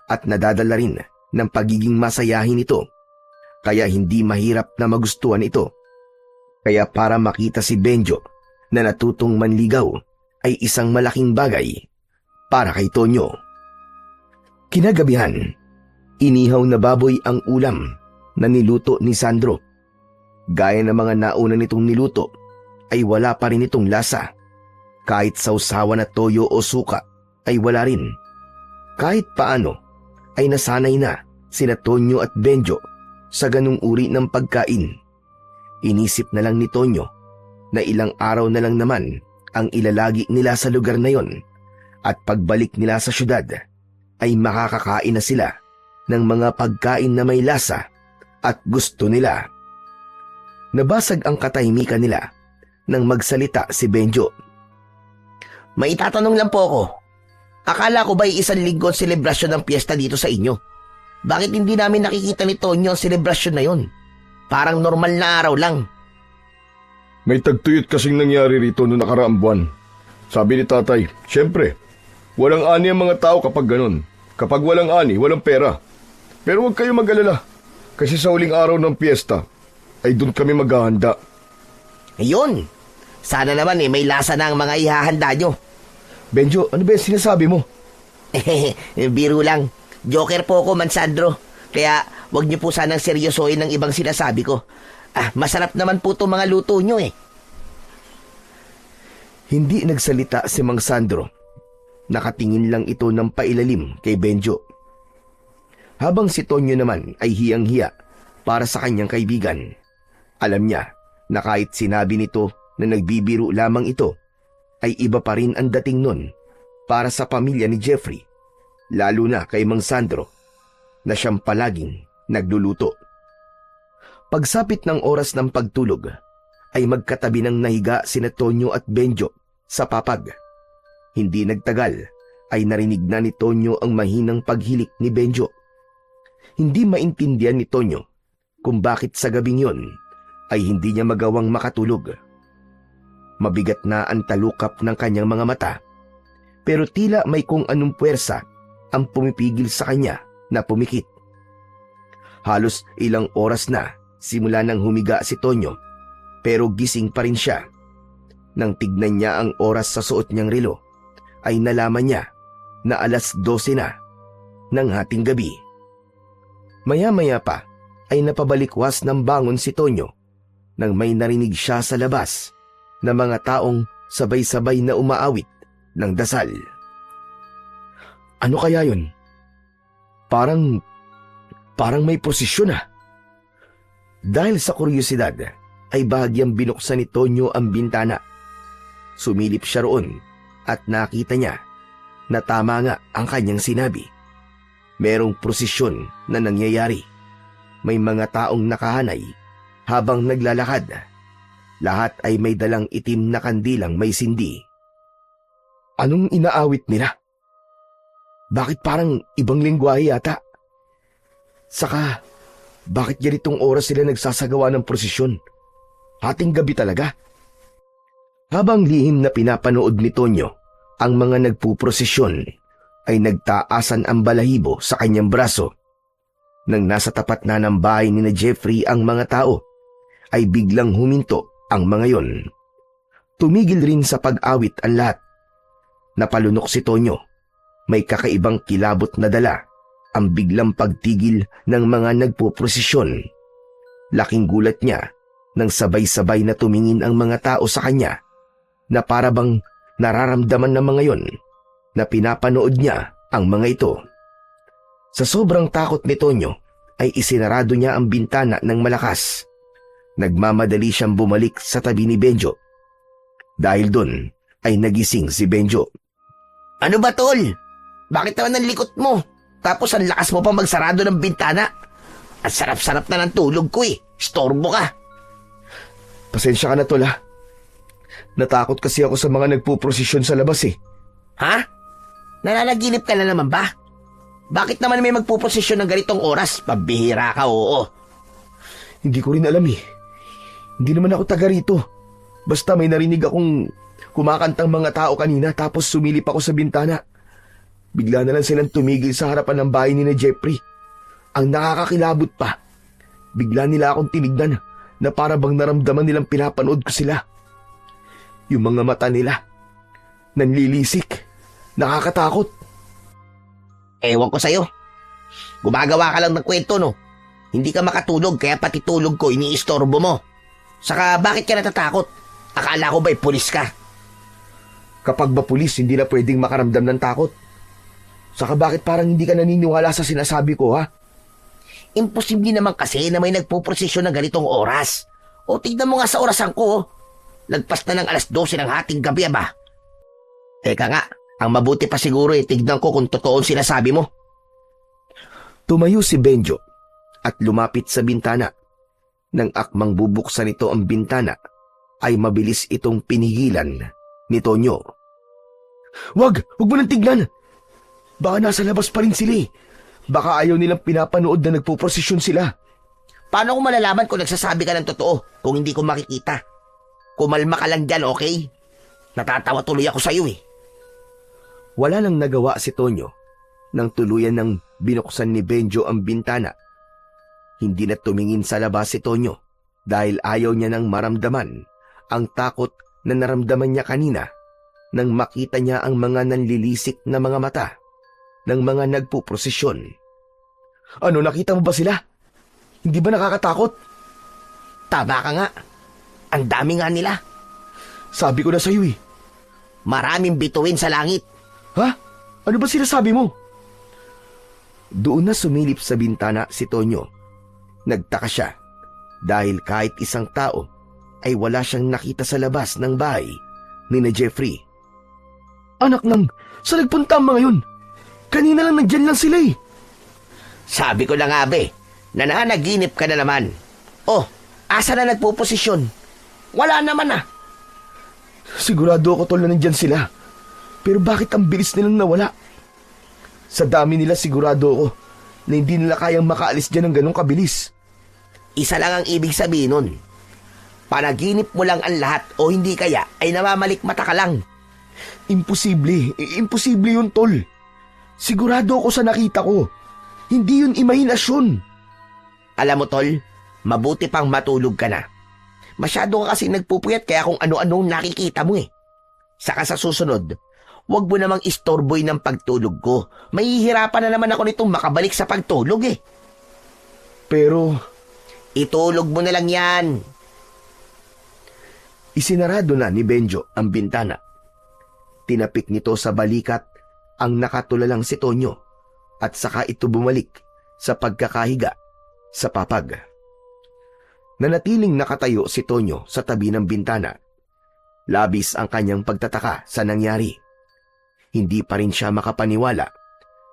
at nadadala rin ng pagiging masayahin ito. Kaya hindi mahirap na magustuhan ito. Kaya para makita si Benjo na natutong manligaw ay isang malaking bagay para kay Tonyo. Kinagabihan, inihaw na baboy ang ulam na niluto ni Sandro. Gaya ng mga nauna nitong niluto ay wala pa rin itong lasa. Kahit sausawan na toyo o suka ay wala rin. Kahit paano ay nasanay na sina Tonyo at Benjo sa ganung uri ng pagkain. Inisip na lang ni Tonyo na ilang araw na lang naman ang ilalagi nila sa lugar na yon at pagbalik nila sa syudad ay makakakain na sila ng mga pagkain na may lasa at gusto nila. Nabasag ang katahimikan nila nang magsalita si Benjo. May itatanong lang po ako. Akala ko ba'y isang linggo selebrasyon ng piyesta dito sa inyo? Bakit hindi namin nakikita ni Tonyo ang selebrasyon na yon? Parang normal na araw lang. May tagtuyot kasing nangyari rito noong nakaraang buwan. Sabi ni tatay, siyempre, walang ani ang mga tao kapag ganun. Kapag walang ani, walang pera. Pero huwag kayo mag-alala. Kasi sa huling araw ng piyesta, ay doon kami maghahanda. Ayun. Sana naman may lasa na ang mga ihahanda nyo. Benjo, ano ba yung sinasabi mo? Biro lang. Joker po ako, Mansandro. Kaya wag niyo po sanang seryosohin ng ibang sinasabi ko. Masarap naman po itong mga luto nyo eh. Hindi nagsalita si Mang Sandro. Nakatingin lang ito ng pailalim kay Benjo. Habang si Tonyo naman ay hiyang-hiya para sa kanyang kaibigan. Alam niya na kahit sinabi nito na nagbibiro lamang ito, ay iba pa rin ang dating nun para sa pamilya ni Jeffrey. Lalo na kay Mang Sandro na siyang palaging nagluluto. Pagsapit ng oras ng pagtulog ay magkatabi ng nahiga sina Tonyo at Benjo sa papag. Hindi nagtagal ay narinig na ni Tonyo ang mahinang paghilik ni Benjo. Hindi maintindihan ni Tonyo kung bakit sa gabing yon ay hindi niya magawang makatulog. Mabigat na ang talukap ng kanyang mga mata, pero tila may kung anong puwersa ang pumipigil sa kanya na pumikit. Halos ilang oras na simula nang humiga si Tonyo, pero gising pa rin siya. Nang tignan niya ang oras sa suot niyang relo, ay nalaman niya na 12:00 na ng hating gabi. Maya-maya pa ay napabalikwas ng bangon si Tonyo nang may narinig siya sa labas na mga taong sabay-sabay na umaawit ng dasal. Ano kaya yun? Parang may prosesyon . Dahil sa kuryosidad ay bahagyang binuksan ni Tonyo ang bintana. Sumilip siya roon at nakita niya na tama nga ang kanyang sinabi. Merong prosesyon na nangyayari. May mga taong nakahanay habang naglalakad. Lahat ay may dalang itim na kandilang may sindi. Anong inaawit nila? Bakit parang ibang lingwahe yata? Saka, bakit ganitong oras sila nagsasagawa ng prosesyon? Hating gabi talaga. Habang lihim na pinapanood ni Tonyo ang mga nagpuprosesyon, ay nagtaasan ang balahibo sa kanyang braso. Nang nasa tapat na ng bahay ni na Jeffrey ang mga tao, ay biglang huminto ang mga yon. Tumigil rin sa pag-awit ang lahat. Napalunok si Tonyo. May kakaibang kilabot na dala ang biglang pagtigil ng mga nagpuprosesyon. Laking gulat niya nang sabay-sabay na tumingin ang mga tao sa kanya na parabang nararamdaman ng mga yon na pinapanood niya ang mga ito. Sa sobrang takot ni Tonyo ay isinarado niya ang bintana ng malakas. Nagmamadali siyang bumalik sa tabi ni Benjo. Dahil doon ay nagising si Benjo. Ano ba, tol? Bakit naman ang likot mo? Tapos ang lakas mo pa magsarado ng bintana. Ang sarap-sarap na ng tulog ko eh. Storbo ka. Pasensya ka na, tol, ha? Natakot kasi ako sa mga nagpuprosesyon sa labas eh. Ha? Nananaginip ka na naman ba? Bakit naman may magpuprosesyon ng ganitong oras? Pabihira ka, oo. Hindi ko rin alam eh. Hindi naman ako taga rito. Basta may narinig akong kumakantang mga tao kanina tapos sumilip ako sa bintana. Bigla na lang silang tumigil sa harapan ng bahay ni na Jeffrey. Ang nakakakilabot pa, bigla nila akong tinignan na para bang naramdaman nilang pinapanood ko sila. Yung mga mata nila, nanlilisik, nakakatakot. Ewan ko sa'yo. Gumagawa ka lang ng kwento, no? Hindi ka makatulog kaya pati tulog ko iniistorbo mo. Saka bakit ka natatakot? Akala ko ba'y pulis ka? Kapag ba pulis, hindi na pwedeng makaramdam ng takot. Saka bakit parang hindi ka naniniwala sa sinasabi ko, ha? Imposible naman kasi na may nagpuprosesyon ng ganitong oras. O tignan mo nga sa orasan ko, oh. Lagpas na ng 12:00 ng hating gabi, ba? Teka nga, ang mabuti pa siguro tignan ko kung totoo ang sinasabi mo. Tumayo si Benjo at lumapit sa bintana. Nang akmang bubuksan ito ang bintana, ay mabilis itong pinigilan ni Tonyo. Wag mo nang tignan! Baka nasa labas pa rin sila eh. Baka ayaw nilang pinapanood na nagpuprosesyon sila. Paano ko malalaman kung nagsasabi ka ng totoo kung hindi ko makikita? Kumalma ka lang dyan, okay? Natatawa tuloy ako sa'yo eh. Wala nang nagawa si Tonyo nang tuluyan ng binuksan ni Benjo ang bintana. Hindi na tumingin sa labas si Tonyo dahil ayaw niya nang maramdaman ang takot na naramdaman niya kanina nang makita niya ang mga nanlilisik na mga mata ng mga nagpuprosesyon. Ano, nakita mo ba sila? Hindi ba nakakatakot? Tama ka nga. Ang dami nga nila. Sabi ko na sa'yo eh. Maraming bituin sa langit. Ha? Ano ba sinasabi mo? Doon na sumilip sa bintana si Tonyo. Nagtaka siya dahil kahit isang tao ay wala siyang nakita sa labas ng bahay ni na Jeffrey. Anak nang, saan nagpunta ang mga yun? Kanina lang nandyan lang sila eh. Sabi ko na nga be, nananaginip ka na naman. Oh, asa na nagpuposisyon? Wala naman ah. Sigurado ako tol na nandyan sila. Pero bakit ang bilis nilang nawala? Sa dami nila sigurado ako na hindi nila kayang makaalis dyan ng ganong kabilis. Isa lang ang ibig sabihin nun. Panaginip mo lang ang lahat o hindi kaya ay namamalikmata ka lang. Imposible. Imposible yun, tol. Sigurado ako sa nakita ko. Hindi yun imahinasyon. Alam mo, tol, mabuti pang matulog ka na. Masyado ka kasi nagpupuyat kaya kung ano-anong nakikita mo eh. Saka sa susunod, wag mo namang istorboy ng pagtulog ko. Mahihirapan na naman ako nitong makabalik sa pagtulog eh. Pero itulog mo na lang yan. Isinarado na ni Benjo ang bintana. Tinapik nito sa balikat ang nakatulalang si Tonyo at saka ito bumalik sa pagkakahiga sa papag. Nanatiling nakatayo si Tonyo sa tabi ng bintana. Labis ang kanyang pagtataka sa nangyari. Hindi pa rin siya makapaniwala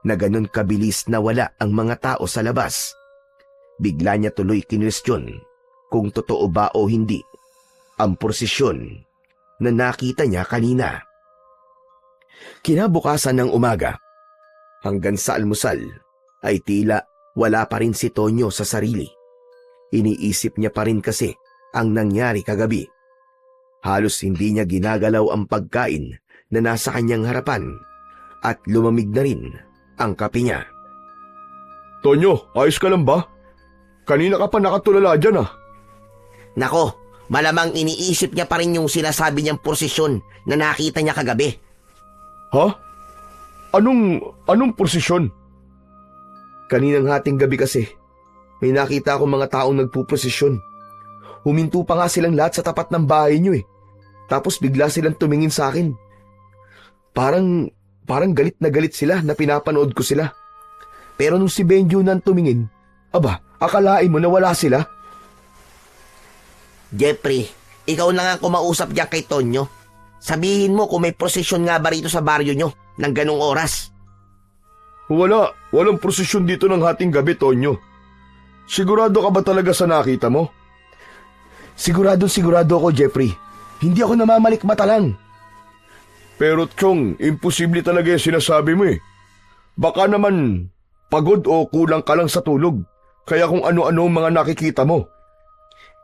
na ganun kabilis nawala ang mga tao sa labas. Bigla niya tuloy kinwestiyon kung totoo ba o hindi ang prosesyon na nakita niya kanina. Kinabukasan ng umaga, hanggang sa almusal, ay tila wala pa rin si Tonyo sa sarili. Iniisip niya pa rin kasi ang nangyari kagabi. Halos hindi niya ginagalaw ang pagkain na nasa kanyang harapan at lumamig na rin ang kape niya. Tonyo, ayos ka lang ba? Kanina ka pa nakatulala dyan ah. Nako, malamang iniisip niya pa rin yung sinasabi niyang prosesyon na nakita niya kagabi. Ha? Anong prosesyon? Kaninang hating gabi kasi, may nakita akong mga taong nagpuprosesyon. Huminto pa nga silang lahat sa tapat ng bahay niyo eh. Tapos bigla silang tumingin sa akin. Parang galit na galit sila na pinapanood ko sila. Pero nung si Benjo nang tumingin, aba, akalain mo na wala sila? Jeffrey, ikaw na nga kumausap diyan kay Tonyo. Sabihin mo kung may prosesyon nga ba rito sa baryo nyo ng ganong oras. Walang prosesyon dito ng hating gabi, Tonyo. Sigurado ka ba talaga sa nakita mo? Sigurado ako, Jeffrey. Hindi ako namamalikmata lang. Pero Chong, imposible talaga yung sinasabi mo eh. Baka naman pagod o kulang ka lang sa tulog. Kaya kung ano-ano ang mga nakikita mo.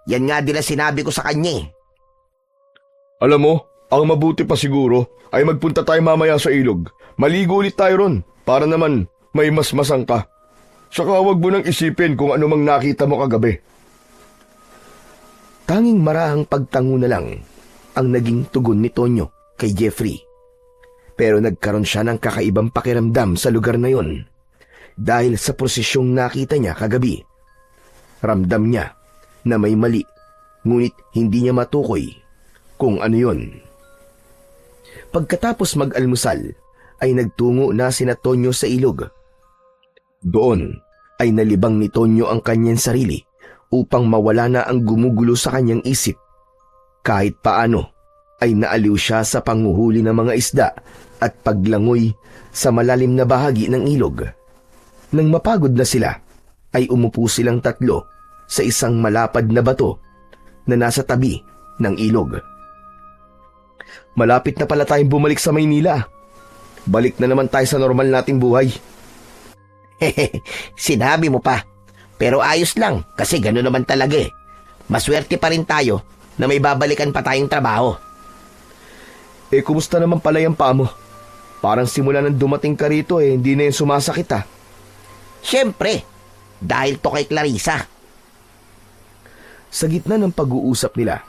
Yan nga din ang sinabi ko sa kanya eh. Alam mo, ang mabuti pa siguro ay magpunta tayo mamaya sa ilog. Maligo ulit tayo ron para naman may masmasang ka. Saka huwag mo nang isipin kung ano mang nakita mo kagabi. Tanging marahang pagtango na lang ang naging tugon ni Tonyo kay Jeffrey. Pero nagkaroon siya ng kakaibang pakiramdam sa lugar na yon dahil sa prosesyong nakita niya kagabi. Ramdam niya na may mali, ngunit hindi niya matukoy kung ano yon. Pagkatapos mag-almusal, ay nagtungo na sina Tonyo sa ilog. Doon ay nalibang ni Tonyo ang kanyang sarili upang mawala na ang gumugulo sa kanyang isip. Kahit paano ay naaliw siya sa panguhuli ng mga isda at paglangoy sa malalim na bahagi ng ilog. Nang mapagod na sila, ay umupo silang tatlo sa isang malapad na bato na nasa tabi ng ilog. Malapit na pala tayong bumalik sa Maynila. Balik na naman tayo sa normal nating buhay. Sinabi mo pa. Pero ayos lang kasi gano'n naman talaga eh. Maswerte pa rin tayo na may babalikan pa tayong trabaho. Kumusta naman pala yung paa mo? Parang simula nang dumating ka rito hindi na yung sumasakit ah. Siyempre, dahil to kay Clarissa. Sa gitna ng pag-uusap nila,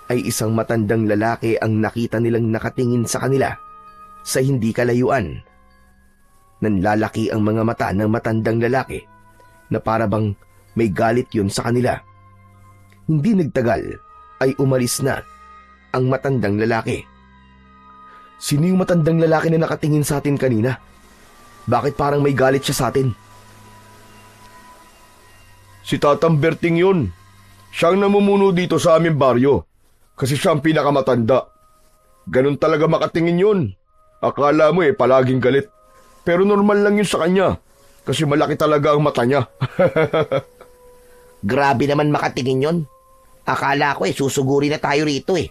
ay isang matandang lalaki ang nakita nilang nakatingin sa kanila sa hindi kalayuan. Nanlalaki ang mga mata ng matandang lalaki na parabang may galit yun sa kanila. Hindi nagtagal ay umalis na ang matandang lalaki. Sino yung matandang lalaki na nakatingin sa atin kanina? Bakit parang may galit siya sa atin? Si Tatang Berting yun. Siyang namumuno dito sa aming baryo. Kasi siya ang pinakamatanda. Ganun talaga makatingin yun. Akala mo palaging galit. Pero normal lang yun sa kanya. Kasi malaki talaga ang mata niya. Grabe naman makatingin yun. Akala ko susuguri na tayo rito eh.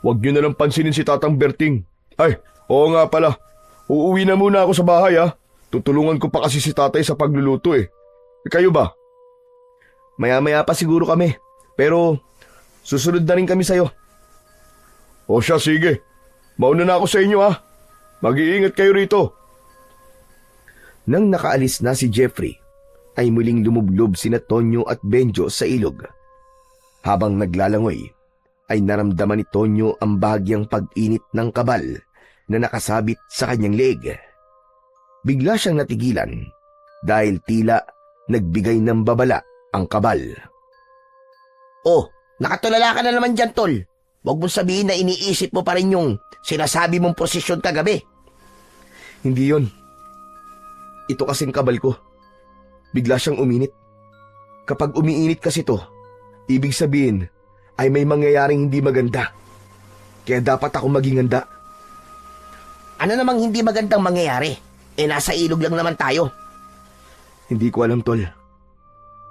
Huwag niyo na lang pansinin si Tatang Berting. Ay, oo nga pala. Uuwi na muna ako sa bahay ha. Tutulungan ko pa kasi si tatay sa pagluluto eh. Kayo ba? Maya-maya pa siguro kami. Pero susunod na rin kami sa'yo. O siya, sige. Mauna na ako sa inyo ha. Mag-iingat kayo rito. Nang nakaalis na si Jeffrey, ay muling lumublob sina Tonyo at Benjo sa ilog. Habang naglalangoy, ay naramdaman ni Tonyo ang bahagyang pag-init ng kabal na nakasabit sa kanyang leeg. Bigla siyang natigilan dahil tila nagbigay ng babala ang kabal. Oh, nakatulala ka na naman dyan, tol. Huwag mong sabihin na iniisip mo pa rin yung sinasabi mong prosesyon kagabi. Hindi yon. Ito kasing kabal ko. Bigla siyang uminit. Kapag umiinit kasi to, ibig sabihin ay may mangyayaring hindi maganda. Kaya dapat ako maging handa. Ano namang hindi magandang mangyayari? Nasa ilog lang naman tayo. Hindi ko alam, Tol.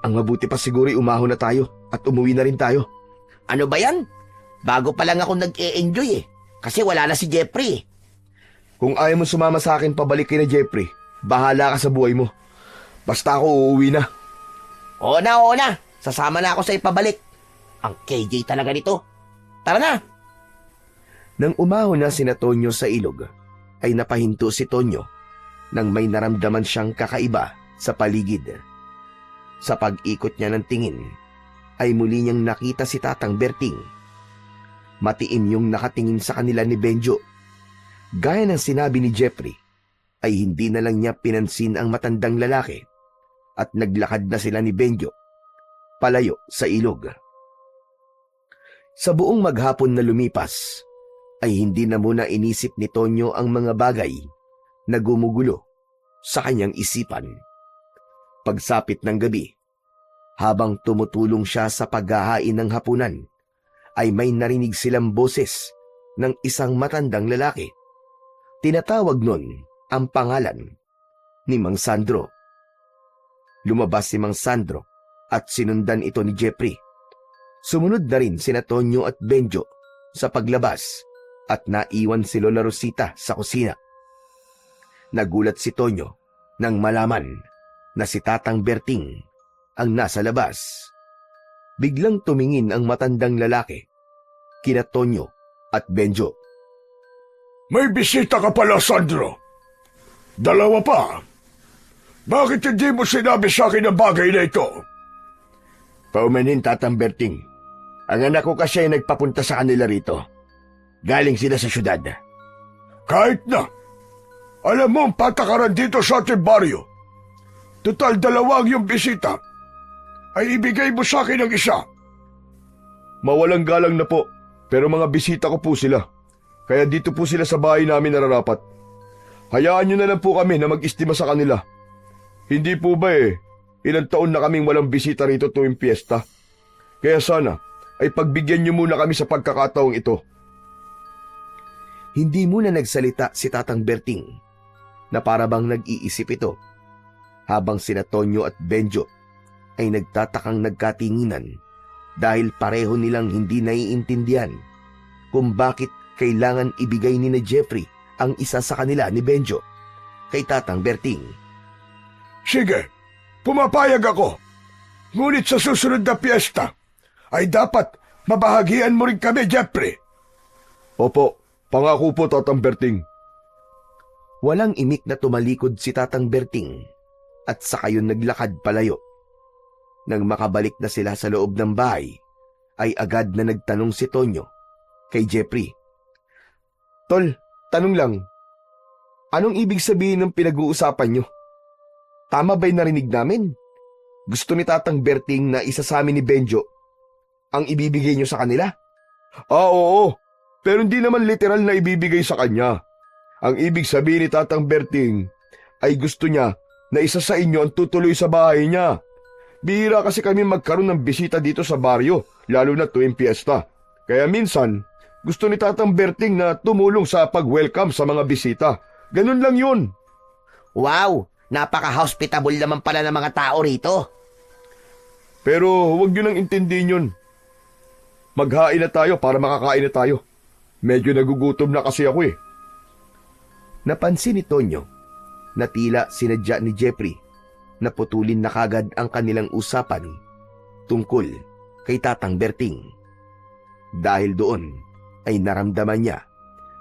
Ang mabuti pa siguro umahon na tayo at umuwi na rin tayo. Ano ba yan? Bago pa lang ako nag-e-enjoy Kasi wala na si Jeffrey. Kung ayaw mo sumama sa akin pabalik kay na Jeffrey, bahala ka sa buhay mo. Basta ako uuwi na. Oo na. Sasama na ako sa ipabalik. Ang KJ talaga nito. Tara na. Nang umahon na sina Tonyo sa ilog, ay napahinto si Tonyo nang may naramdaman siyang kakaiba sa paligid. Sa pag-ikot niya ng tingin, ay muli niyang nakita si Tatang Berting. Matiim yung nakatingin sa kanila ni Benjo. Gaya ng sinabi ni Jeffrey, ay hindi na lang niya pinansin ang matandang lalaki at naglakad na sila ni Benjo palayo sa ilog. Sa buong maghapon na lumipas, ay hindi na muna inisip ni Tonyo ang mga bagay na gumugulo sa kanyang isipan. Pagsapit ng gabi, habang tumutulong siya sa paghahain ng hapunan, ay may narinig silang boses ng isang matandang lalaki. Tinatawag nun ang pangalan ni Mang Sandro. Lumabas si Mang Sandro at sinundan ito ni Jeffrey. Sumunod na rin sina Tonyo at Benjo sa paglabas at naiwan si Lola Rosita sa kusina. Nagulat si Tonyo nang malaman na si Tatang Berting ang nasa labas. Biglang tumingin ang matandang lalaki kina Tonyo at Benjo. May bisita ka pala, Sandro. Dalawa pa. Bakit hindi mo sinabi sa akin ang bagay na ito? Paumanin, Tatang Berting. Ang anak ko kasi ay nagpapunta sa kanila rito. Galing sila sa syudad. Kahit na. Alam mo ang patakaran dito sa ating baryo. Total 2 ang iyong bisita. Ay ibigay mo sa akin ang isa. Mawalang galang na po. Pero mga bisita ko po sila. Kaya dito po sila sa bahay namin nararapat. Hayaan nyo na lang po kami na mag-istima sa kanila. Hindi po ba ilang taon na kaming walang bisita rito tuwing piyesta. Kaya sana ay pagbigyan nyo muna kami sa pagkakataong ito. Hindi muna nagsalita si Tatang Berting na parabang nag-iisip ito habang sina Tonyo at Benjo ay nagtatakang nagkatinginan dahil pareho nilang hindi naiintindihan kung bakit kailangan ibigay ni na Jeffrey ang isa sa kanila ni Benjo kay Tatang Berting. Sige, pumapayag ako. Ngunit sa susunod na piyesta ay dapat mabahagian mo rin kami, Jeffrey. Opo, pangako po, Tatang Berting. Walang imik na tumalikod si Tatang Berting at saka yun naglakad palayo. Nang makabalik na sila sa loob ng bahay, ay agad na nagtanong si Tonyo kay Jeffrey. Tol, tanong lang, anong ibig sabihin ng pinag-uusapan nyo? Tama ba'y narinig namin? Gusto ni Tatang Berting na isa sa amin ni Benjo ang ibibigay nyo sa kanila? Oo, pero hindi naman literal na ibibigay sa kanya. Ang ibig sabihin ni Tatang Berting ay gusto niya na isa sa inyo ang tutuloy sa bahay niya. Bihira kasi kami magkaroon ng bisita dito sa baryo, lalo na tuwing piyesta. Kaya minsan, gusto ni Tatang Berting na tumulong sa pag-welcome sa mga bisita. Ganun lang yun. Wow, napaka-hospitable naman pala ng mga tao rito. Pero huwag nyo nang intindihin yun. Maghain na tayo para makakain na tayo. Medyo nagugutom na kasi ako . Napansin ni Tonyo na tila sinadya ni Jeffrey na putulin na kagad ang kanilang usapan tungkol kay Tatang Berting. Dahil doon ay naramdaman niya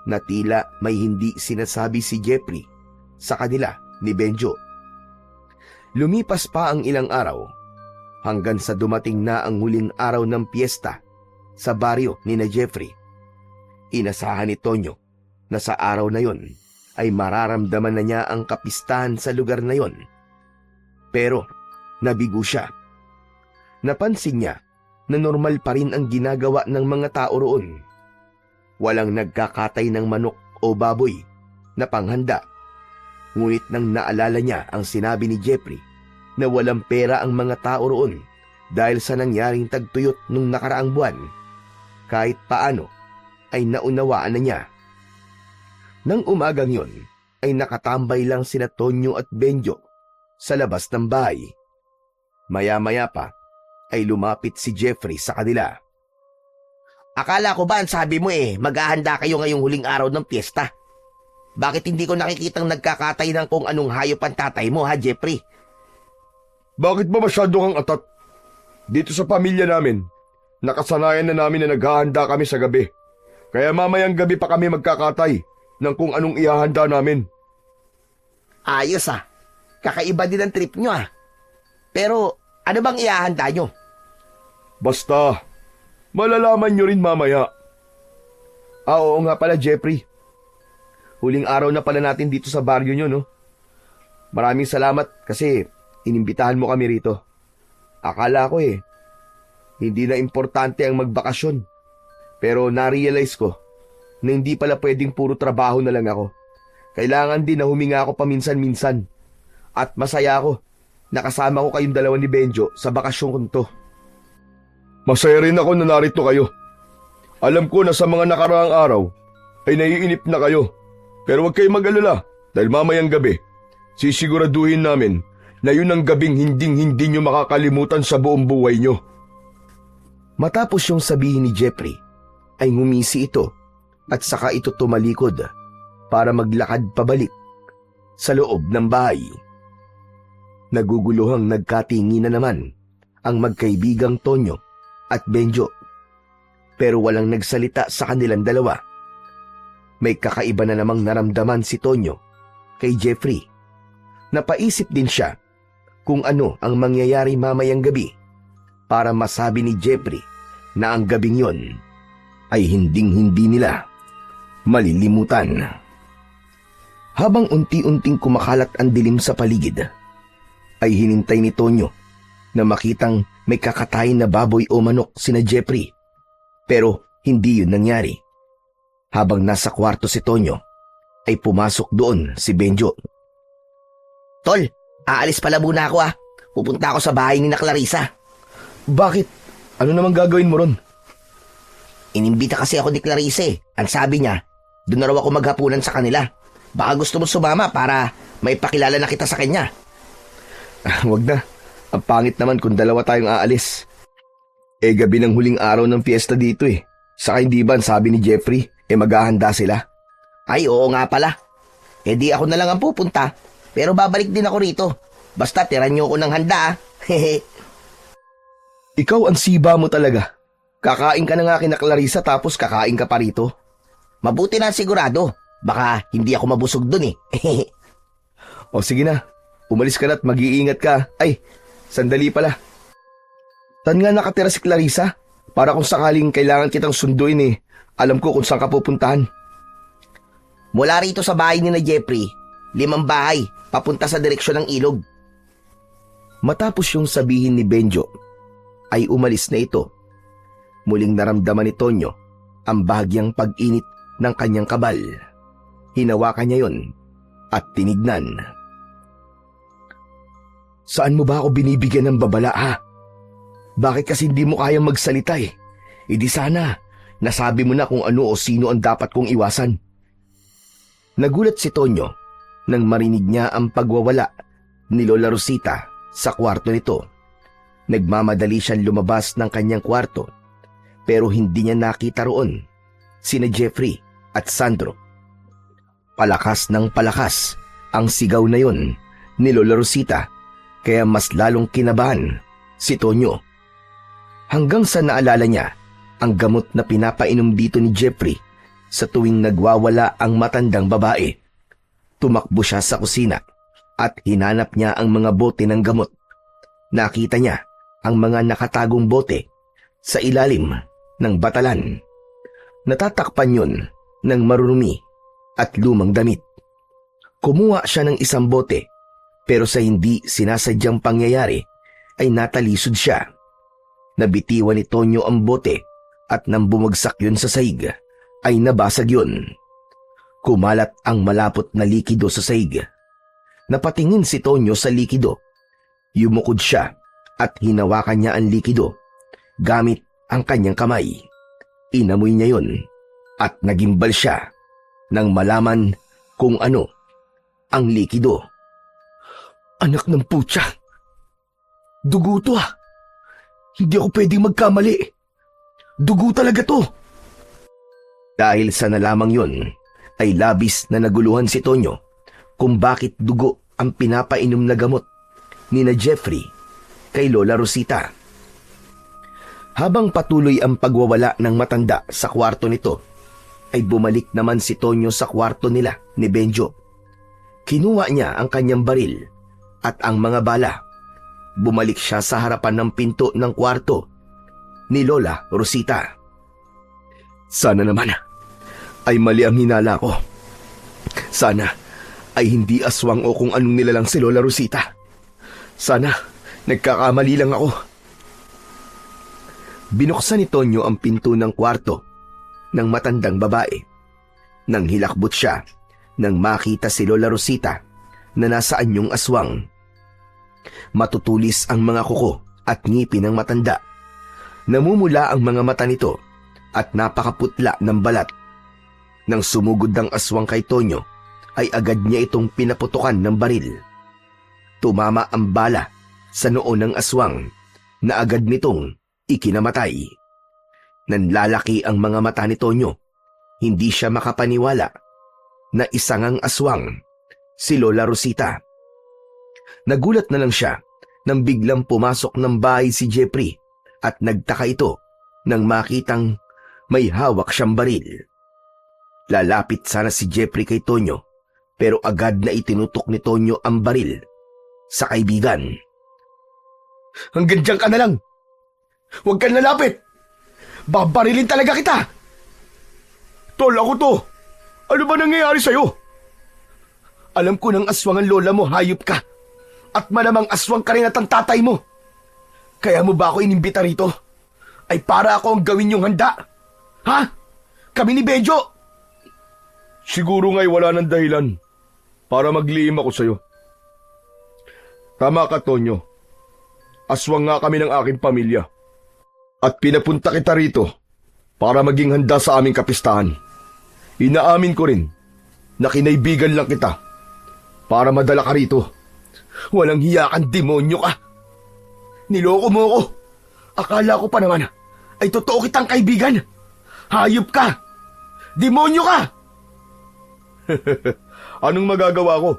na tila may hindi sinasabi si Jeffrey sa kanila ni Benjo. Lumipas pa ang ilang araw hanggang sa dumating na ang huling araw ng piyesta sa baryo ni na Jeffrey. Inasahan ni Tonyo na sa araw na yon ay mararamdaman na niya ang kapistahan sa lugar na yon. Pero nabigo siya. Napansin niya na normal pa rin ang ginagawa ng mga tao roon. Walang nagkakatay ng manok o baboy na panghanda. Ngunit nang naalala niya ang sinabi ni Jeffrey na walang pera ang mga tao roon dahil sa nangyaring tagtuyot nung nakaraang buwan, kahit paano ay naunawaan na niya. Nang umagang yun, ay nakatambay lang sina Tonyo at Benjo sa labas ng bahay. Maya-maya pa ay lumapit si Jeffrey sa kanila. Akala ko ba ang sabi mo maghahanda kayo ngayong huling araw ng piyesta? Bakit hindi ko nakikitang nagkakatay ng kung anong hayop ang tatay mo, ha, Jeffrey? Bakit ba masyado kang atat? Dito sa pamilya namin, nakasanayan na namin na naghahanda kami sa gabi. Kaya mamayang gabi pa kami magkakatay ng kung anong ihahanda namin. Ayos kakaiba din ang trip nyo Pero ano bang ihahanda nyo? Basta, malalaman nyo rin mamaya. Oo nga pala, Jeffrey. Huling araw na pala natin dito sa baryo nyo, no? Maraming salamat kasi inimbitahan mo kami rito. Akala ko hindi na importante ang magbakasyon. Pero na-realize ko na hindi pala pwedeng puro trabaho na lang ako. Kailangan din na huminga ako paminsan-minsan. At masaya ako na kasama ko kayong dalawa ni Benjo sa bakasyon ko to. Masaya rin ako na narito kayo. Alam ko na sa mga nakaraang araw ay naiinip na kayo. Pero huwag kayong mag-alala dahil mamayang gabi, sisiguraduhin namin na yun ang gabing hinding-hindi nyo makakalimutan sa buong buhay nyo. Matapos yung sabihin ni Jeffrey, ay ngumisi ito at saka ito tumalikod para maglakad pabalik sa loob ng bahay. Naguguluhang nagkatingin na naman ang magkaibigang Tonyo at Benjo. Pero walang nagsalita sa kanilang dalawa. May kakaiba na namang naramdaman si Tonyo kay Jeffrey. Napaisip din siya kung ano ang mangyayari mamayang gabi para masabi ni Jeffrey na ang gabing yon ay hinding-hindi nila malilimutan. Habang unti-unting kumakalat ang dilim sa paligid, ay hinintay ni Tonyo na makitang may kakatayin na baboy o manok sina Jeffrey. Pero hindi yun nangyari. Habang nasa kwarto si Tonyo, ay pumasok doon si Benjo. Tol, aalis pala muna ako Pupunta ako sa bahay ni na Clarissa. Bakit? Ano naman gagawin mo ron? Inimbita kasi ako ni Clarissa Ang sabi niya, doon na raw ako maghapunan sa kanila. Baka gusto mo sumama para may pakilala na kita sa kanya. Wag na. Ang pangit naman kung dalawa tayong aalis. Gabi ng huling araw ng fiesta dito Saka hindi ba sabi ni Jeffrey, maghahanda sila? Ay, oo nga pala. Di ako na lang ang pupunta. Pero babalik din ako rito. Basta tiran niyo ako ng handa Hehe. Ikaw ang siba mo talaga. Kakain ka na nga kina Clarissa tapos kakain ka pa rito. Mabuti na sigurado. Baka hindi ako mabusog dun O sige na. Umalis ka na at mag-iingat ka. Ay, sandali pala. Saan nga nakatira si Clarissa? Para kung sakaling kailangan kitang sunduin alam ko kung saan ka pupuntahan. Mula rito sa bahay ni na Jeffrey, 5 bahay, papunta sa direksyon ng ilog. Matapos yung sabihin ni Benjo, ay umalis na ito. Muling naramdaman ni Tonyo ang bahagyang pag-init ng kanyang kabal. Hinawakan niya yon at tinignan. Saan mo ba ako binibigyan ng babala Bakit kasi hindi mo kayang magsalita Di sana, nasabi mo na kung ano o sino ang dapat kong iwasan. Nagulat si Tonyo nang marinig niya ang pagwawala ni Lola Rosita sa kwarto nito. Nagmamadali siyang lumabas ng kanyang kwarto pero hindi niya nakita roon sina Jeffrey at Sandro. Palakas ng palakas ang sigaw na yon ni Lola Rosita kaya mas lalong kinabahan si Tonyo. Hanggang sa naalala niya ang gamot na pinapainom dito ni Jeffrey sa tuwing nagwawala ang matandang babae. Tumakbo siya sa kusina at hinanap niya ang mga bote ng gamot. Nakita niya ang mga nakatagong bote sa ilalim ng batalan. Natatakpan yun ng marurumi at lumang damit. Kumuha siya ng isang bote pero sa hindi sinasadyang pangyayari ay natalisod siya. Nabitiwan ni Tonyo ang bote at nang bumagsak yun sa sahig ay nabasag yun. Kumalat ang malapot na likido sa sahig. Napatingin si Tonyo sa likido. Yumukod siya at hinawakan niya ang likido gamit ang kanyang kamay. Inamoy niya yun at nagimbal siya nang malaman kung ano ang likido. Anak ng putya! Dugo to ah! Hindi ako pwedeng magkamali. Dugo talaga to! Dahil sa nalamang yun, ay labis na naguluhan si Tonyo kung bakit dugo ang pinapainom na gamot ni na Jeffrey kay Lola Rosita. Habang patuloy ang pagwawala ng matanda sa kwarto nito, ay bumalik naman si Tonyo sa kwarto nila ni Benjo. Kinuha niya ang kanyang baril at ang mga bala. Bumalik siya sa harapan ng pinto ng kwarto ni Lola Rosita. Sana naman ay mali ang hinala ko. Sana ay hindi aswang o kung anong nilalang si Lola Rosita. Sana nagkakamali lang ako. Binuksan ni Tonyo ang pinto ng kwarto ng matandang babae. Nang hilakbot siya, nang makita si Lola Rosita na nasa anyong aswang. Matutulis ang mga kuko at ngipin ng matanda. Namumula ang mga mata nito at napakaputla ng balat. Nang sumugod ang aswang kay Tonyo, ay agad niya itong pinaputukan ng baril. Tumama ang bala sa noo ng aswang na agad nitong ikinamatay. Nanlalaki ang mga mata ni Tonyo. Hindi siya makapaniwala na isangang aswang si Lola Rosita. Nagulat na lang siya nang biglang pumasok ng bahay si Jeffrey at nagtaka ito nang makitang may hawak siyang baril. Lalapit sana si Jeffrey kay Tonyo pero agad na itinutok ni Tonyo ang baril sa kaibigan. Hanggang diyan ka na lang! Huwag kang lalapit! Babarilin talaga kita! Tol, ako to! Ano ba nangyayari sa'yo? Alam ko ng aswang ang lola mo, hayop ka. At malamang aswang ka rin at ang tatay mo. Kaya mo ba ako inimbita rito? Ay para ako ang gawin yung handa? Ha? Kami ni Benjo? Siguro nga'y wala ng dahilan para maglihim ako sa'yo. Tama ka, Tonyo. Aswang nga kami ng aking pamilya. At pinapunta kita rito para maging handa sa aming kapistahan. Inaamin ko rin na kinaibigan lang kita para madala ka rito. Walang hiya kang demonyo ka. Niloko mo ako. Akala ko pa naman ay totoo kitang kaibigan. Hayop ka. Demonyo ka. Anong magagawa ko?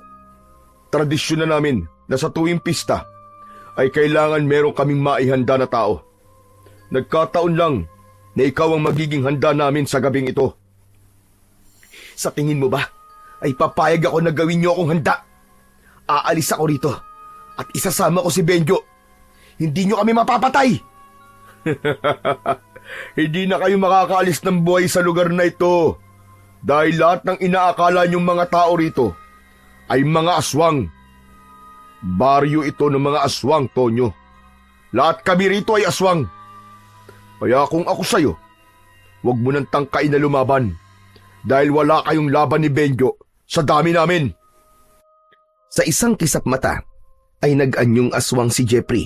Tradisyon na namin na sa tuwing pista ay kailangan meron kaming maihanda na tao. Nagkataon lang na ikaw ang magiging handa namin sa gabing ito. Sa tingin mo ba ay papayag ako na gawin niyo akong handa? Aalis ako rito at isasama ko si Benjo. Hindi niyo kami mapapatay. Hindi na kayo makakaalis ng buhay sa lugar na ito dahil lahat ng inaakala niyong mga tao rito ay mga aswang. Baryo ito ng mga aswang, Tonyo. Lahat kami rito ay aswang. Kaya kung ako sa'yo, huwag mo nang tangkain na lumaban dahil wala kayong laban ni Benjo sa dami namin. Sa isang kisap mata ay nag-anyong aswang si Jeffrey.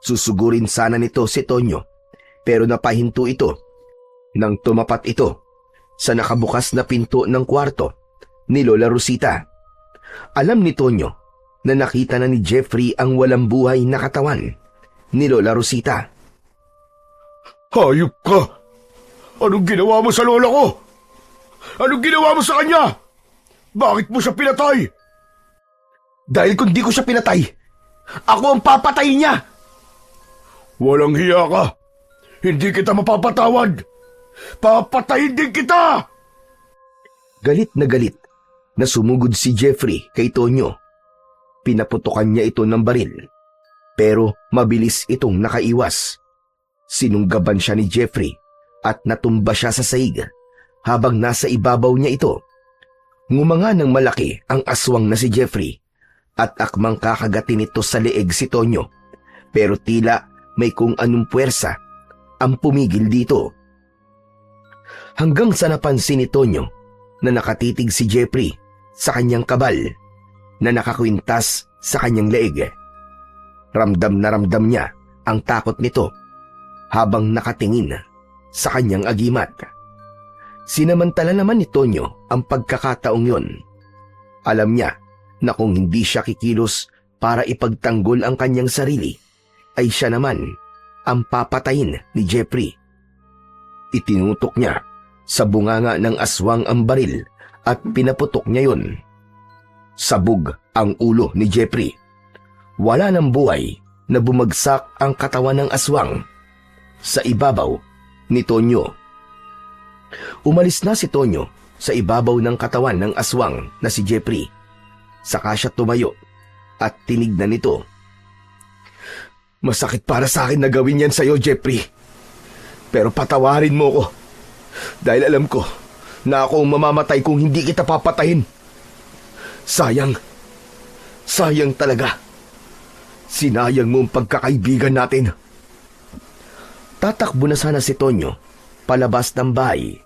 Susugurin sana nito si Tonyo pero napahinto ito nang tumapat ito sa nakabukas na pinto ng kwarto ni Lola Rosita. Alam ni Tonyo na nakita na ni Jeffrey ang walang buhay na katawan ni Lola Rosita. Hayop ka! Anong ginawa mo sa lola ko? Anong ginawa mo sa kanya? Bakit mo siya pinatay? Dahil kung di ko siya pinatay, ako ang papatayin niya! Walang hiya ka! Hindi kita mapapatawad! Papatayin din kita! Galit na sumugod si Jeffrey kay Tonyo. Pinaputukan niya ito ng baril, pero mabilis itong nakaiwas. Sinunggaban siya ni Jeffrey at natumba siya sa saig habang nasa ibabaw niya ito. Ngumanga ng malaki ang aswang na si Jeffrey at akmang kakagatin ito sa leeg si Tonyo pero tila may kung anong puwersa ang pumigil dito. Hanggang sa napansin ni Tonyo na nakatitig si Jeffrey sa kanyang kabal na nakakwintas sa kanyang leeg. Ramdam na ramdam niya ang takot nito habang nakatingin sa kanyang agimat. Sinamantala naman ni Tonyo ang pagkakataong yon. Alam niya na kung hindi siya kikilos para ipagtanggol ang kanyang sarili, ay siya naman ang papatayin ni Jeffrey. Itinutok niya sa bunganga ng aswang ang baril at pinaputok niya yon. Sabog ang ulo ni Jeffrey. Wala ng buhay na bumagsak ang katawan ng aswang sa ibabaw ni Tonyo. Umalis na si Tonyo sa ibabaw ng katawan ng aswang na si Jeffrey. Saka siya tumayo at tinignan nito. Masakit para sa akin na gawin yan sa'yo, Jeffrey. Pero patawarin mo ko. Dahil alam ko na ako ang mamamatay kung hindi kita papatayin. Sayang. Sayang talaga. Sinayang mo ang pagkakaibigan natin. Tatakbo na sana si Tonyo palabas ng bahay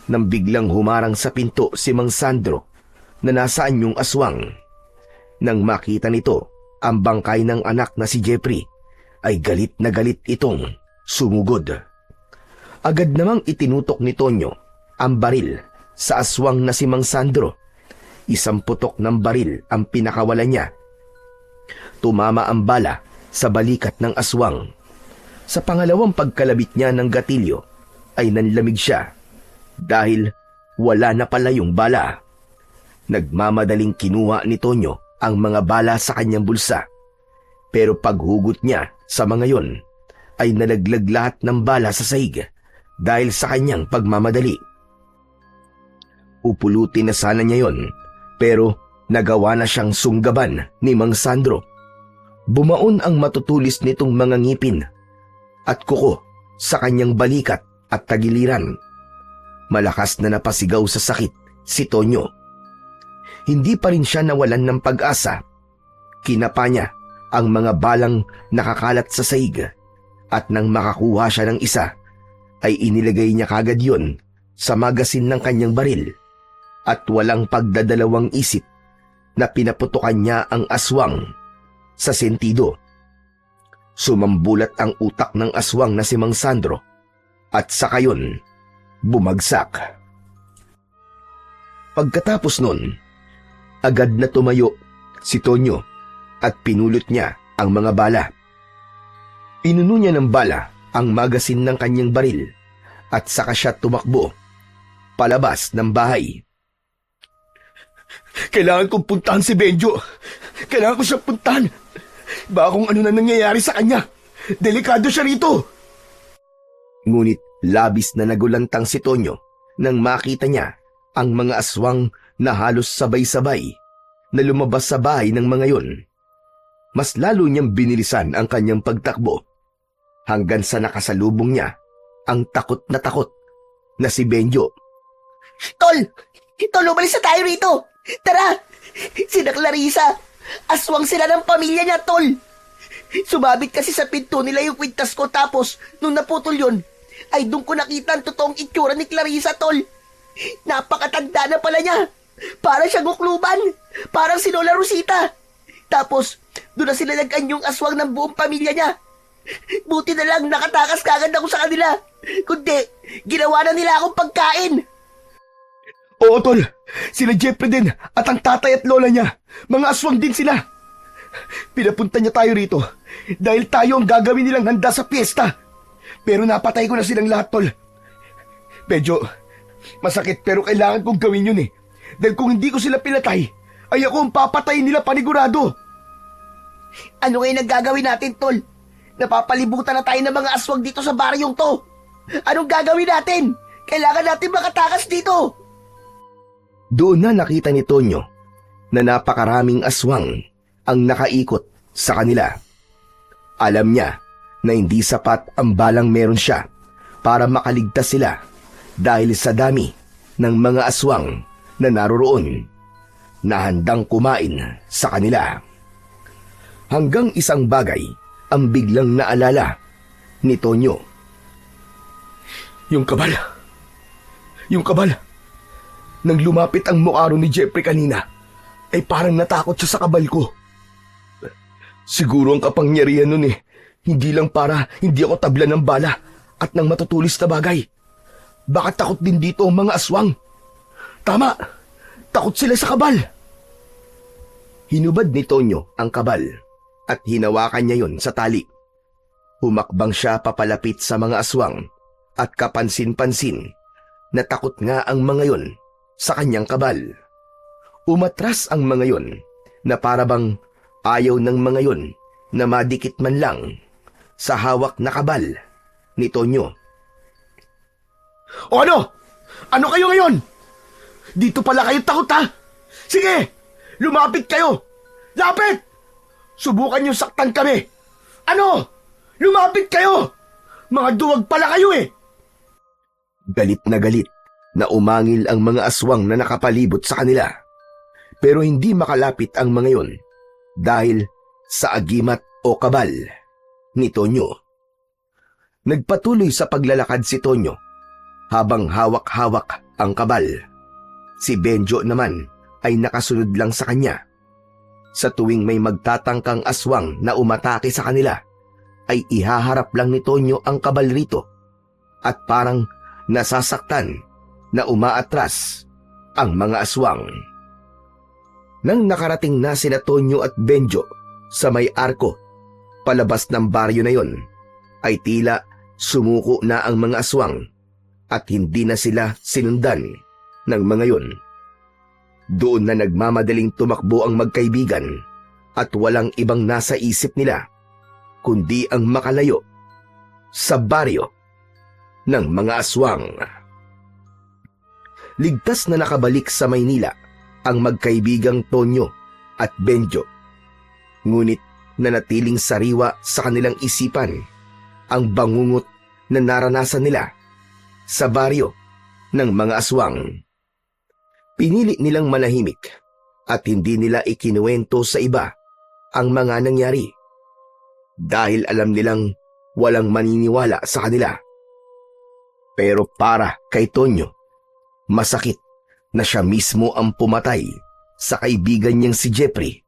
nang biglang humarang sa pinto si Mang Sandro na nasaan yung aswang. Nang makita nito ang bangkay ng anak na si Jeffrey, ay galit na galit itong sumugod. Agad namang itinutok ni Tonyo ang baril sa aswang na si Mang Sandro. Isang putok ng baril ang pinakawalan niya. Tumama ang bala sa balikat ng aswang. Sa pangalawang pagkalabit niya ng gatilyo ay nanlamig siya dahil wala na pala yung bala. Nagmamadaling kinuha ni Tonyo ang mga bala sa kanyang bulsa. Pero paghugot niya sa mga yon ay nalaglag lahat ng bala sa sahig dahil sa kanyang pagmamadali. Upulutin na sana niya yon pero nagawa na siyang sunggaban ni Mang Sandro. Bumaon ang matutulis nitong mga ngipin at kuko sa kanyang balikat at tagiliran. Malakas na napasigaw sa sakit si Tonyo. Hindi pa rin siya nawalan ng pag-asa. Kinapa niya ang mga balang nakakalat sa sahig at nang makakuha siya ng isa, ay inilagay niya kagad yon sa magasin ng kanyang baril at walang pagdadalawang isip na pinaputukan niya ang aswang sa sentido. Sumambulat ang utak ng aswang na si Mang Sandro at sa kayon bumagsak. Pagkatapos nun, agad na tumayo si Tonyo at pinulot niya ang mga bala. Pinuno niya ng bala ang magasin ng kanyang baril at saka siya tumakbo palabas ng bahay. Kailangan kong puntahan si Benjo. Kailangan ko siyang puntahan. Baka kung ano na nangyayari sa kanya. Delikado siya rito. Ngunit labis na nagulantang si Tonyo nang makita niya ang mga aswang na halos sabay-sabay na lumabas sa bahay ng mga yon. Mas lalo niyang binilisan ang kanyang pagtakbo hanggang sa nakasalubong niya ang takot na si Benjo. Tol! Tol, umalis na tayo rito! Tara! Sina Clarissa! Aswang sila ng pamilya niya, Tol! Sumabit kasi sa pinto nila yung kwintas ko tapos nung naputol yun, ay doon ko nakita ang totoong itsura ni Clarissa, Tol. Napakatanda na pala niya. Parang siyang gukluban. Parang si Lola Rosita. Tapos, doon na sila nag-anyong aswang ng buong pamilya niya. Buti na lang nakatakas kagad ako sa kanila. Kundi, ginawa na nila akong pagkain. Oo, Tol. Sila Jeffrey din at ang tatay at lola niya. Mga aswang din sila. Pinapunta niya tayo rito dahil tayo ang gagawin nilang handa sa piyesta. Pero napatay ko na silang lahat, Tol. Medyo masakit pero kailangan kong gawin yun eh. Dahil kung hindi ko sila pinatay, ay ako ang papatayin nila panigurado. Ano ngayon ang gagawin natin, Tol? Napapalibutan na tayo ng mga aswang dito sa baryong to. Anong gagawin natin? Kailangan natin makatakas dito. Doon na nakita ni Tonyo na napakaraming aswang ang nakaikot sa kanila. Alam niya na hindi sapat ang balang meron siya para makaligtas sila dahil sa dami ng mga aswang na naroroon na handang kumain sa kanila. Hanggang isang bagay ang biglang naalala ni Tonyo. Yung kabal. Nang lumapit ang mukha ni Jeffrey kanina, ay parang natakot siya sa kabal ko. Siguro ang kapangyarihan nun hindi lang para hindi ako tabla ng bala at ng matutulis na bagay. Baka takot din dito ang mga aswang. Tama, takot sila sa kabal. Hinubad ni Tonyo ang kabal at hinawakan niya yon sa tali. Humakbang siya papalapit sa mga aswang at kapansin-pansin na takot nga ang mga yon sa kanyang kabal. Umatras ang mga yon na parabang ayaw ng mga yon na madikit man lang sa hawak na kabal ni Tonyo. O ano? Ano kayo ngayon? Dito pala kayo takot ha? Sige, lumapit kayo! Lapit! Subukan niyo saktan kami! Ano? Lumapit kayo! Mga duwag pala kayo eh! Galit na umangil ang mga aswang na nakapalibot sa kanila. Pero hindi makalapit ang mga yon dahil sa agimat o kabal ni Tonyo. Nagpatuloy sa paglalakad si Tonyo habang hawak-hawak ang kabal. Si Benjo naman ay nakasunod lang sa kanya. Sa tuwing may magtatangkang aswang na umatake sa kanila, ay ihaharap lang ni Tonyo ang kabal rito at parang nasasaktan na umaatras ang mga aswang. Nang nakarating na sina Tonyo at Benjo sa may arko palabas ng baryo na yon, ay tila sumuko na ang mga aswang at hindi na sila sinundan ng mga yon. Doon na nagmamadaling tumakbo ang magkaibigan at walang ibang nasa isip nila kundi ang makalayo sa baryo ng mga aswang. Ligtas na nakabalik sa Maynila ang magkaibigang Tonyo at Benjo. Ngunit nanatiling sariwa sa kanilang isipan ang bangungot na naranasan nila sa baryo ng mga aswang. Pinili nilang manahimik at hindi nila ikinuwento sa iba ang mga nangyari dahil alam nilang walang maniniwala sa kanila. Pero para kay Tonyo, masakit na siya mismo ang pumatay sa kaibigan niyang si Jeffrey,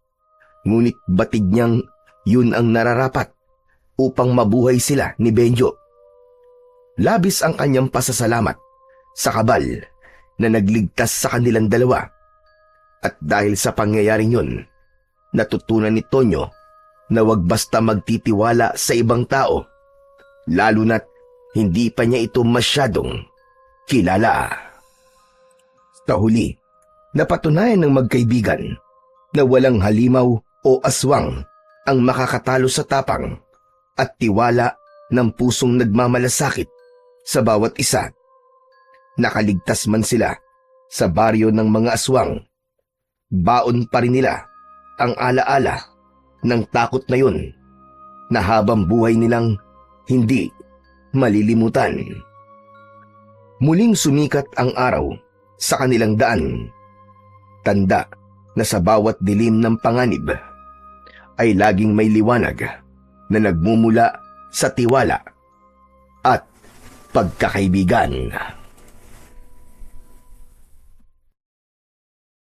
ngunit batid niyang yun ang nararapat upang mabuhay sila ni Benjo. Labis ang kanyang pasasalamat sa kabal na nagligtas sa kanilang dalawa. At dahil sa pangyayaring yun, natutunan ni Tonyo na wag basta magtitiwala sa ibang tao, lalo na't hindi pa niya ito masyadong kilala. Sa huli, napatunayan ng magkaibigan na walang halimaw o aswang ang makakatalo sa tapang at tiwala ng pusong nagmamalasakit sa bawat isa. Nakaligtas man sila sa baryo ng mga aswang, baon pa rin nila ang alaala ng takot na yun na habang buhay nilang hindi malilimutan. Muling sumikat ang araw sa kanilang daan. Tanda na sa bawat dilim ng panganib ay laging may liwanag na nagmumula sa tiwala at pagkakaibigan.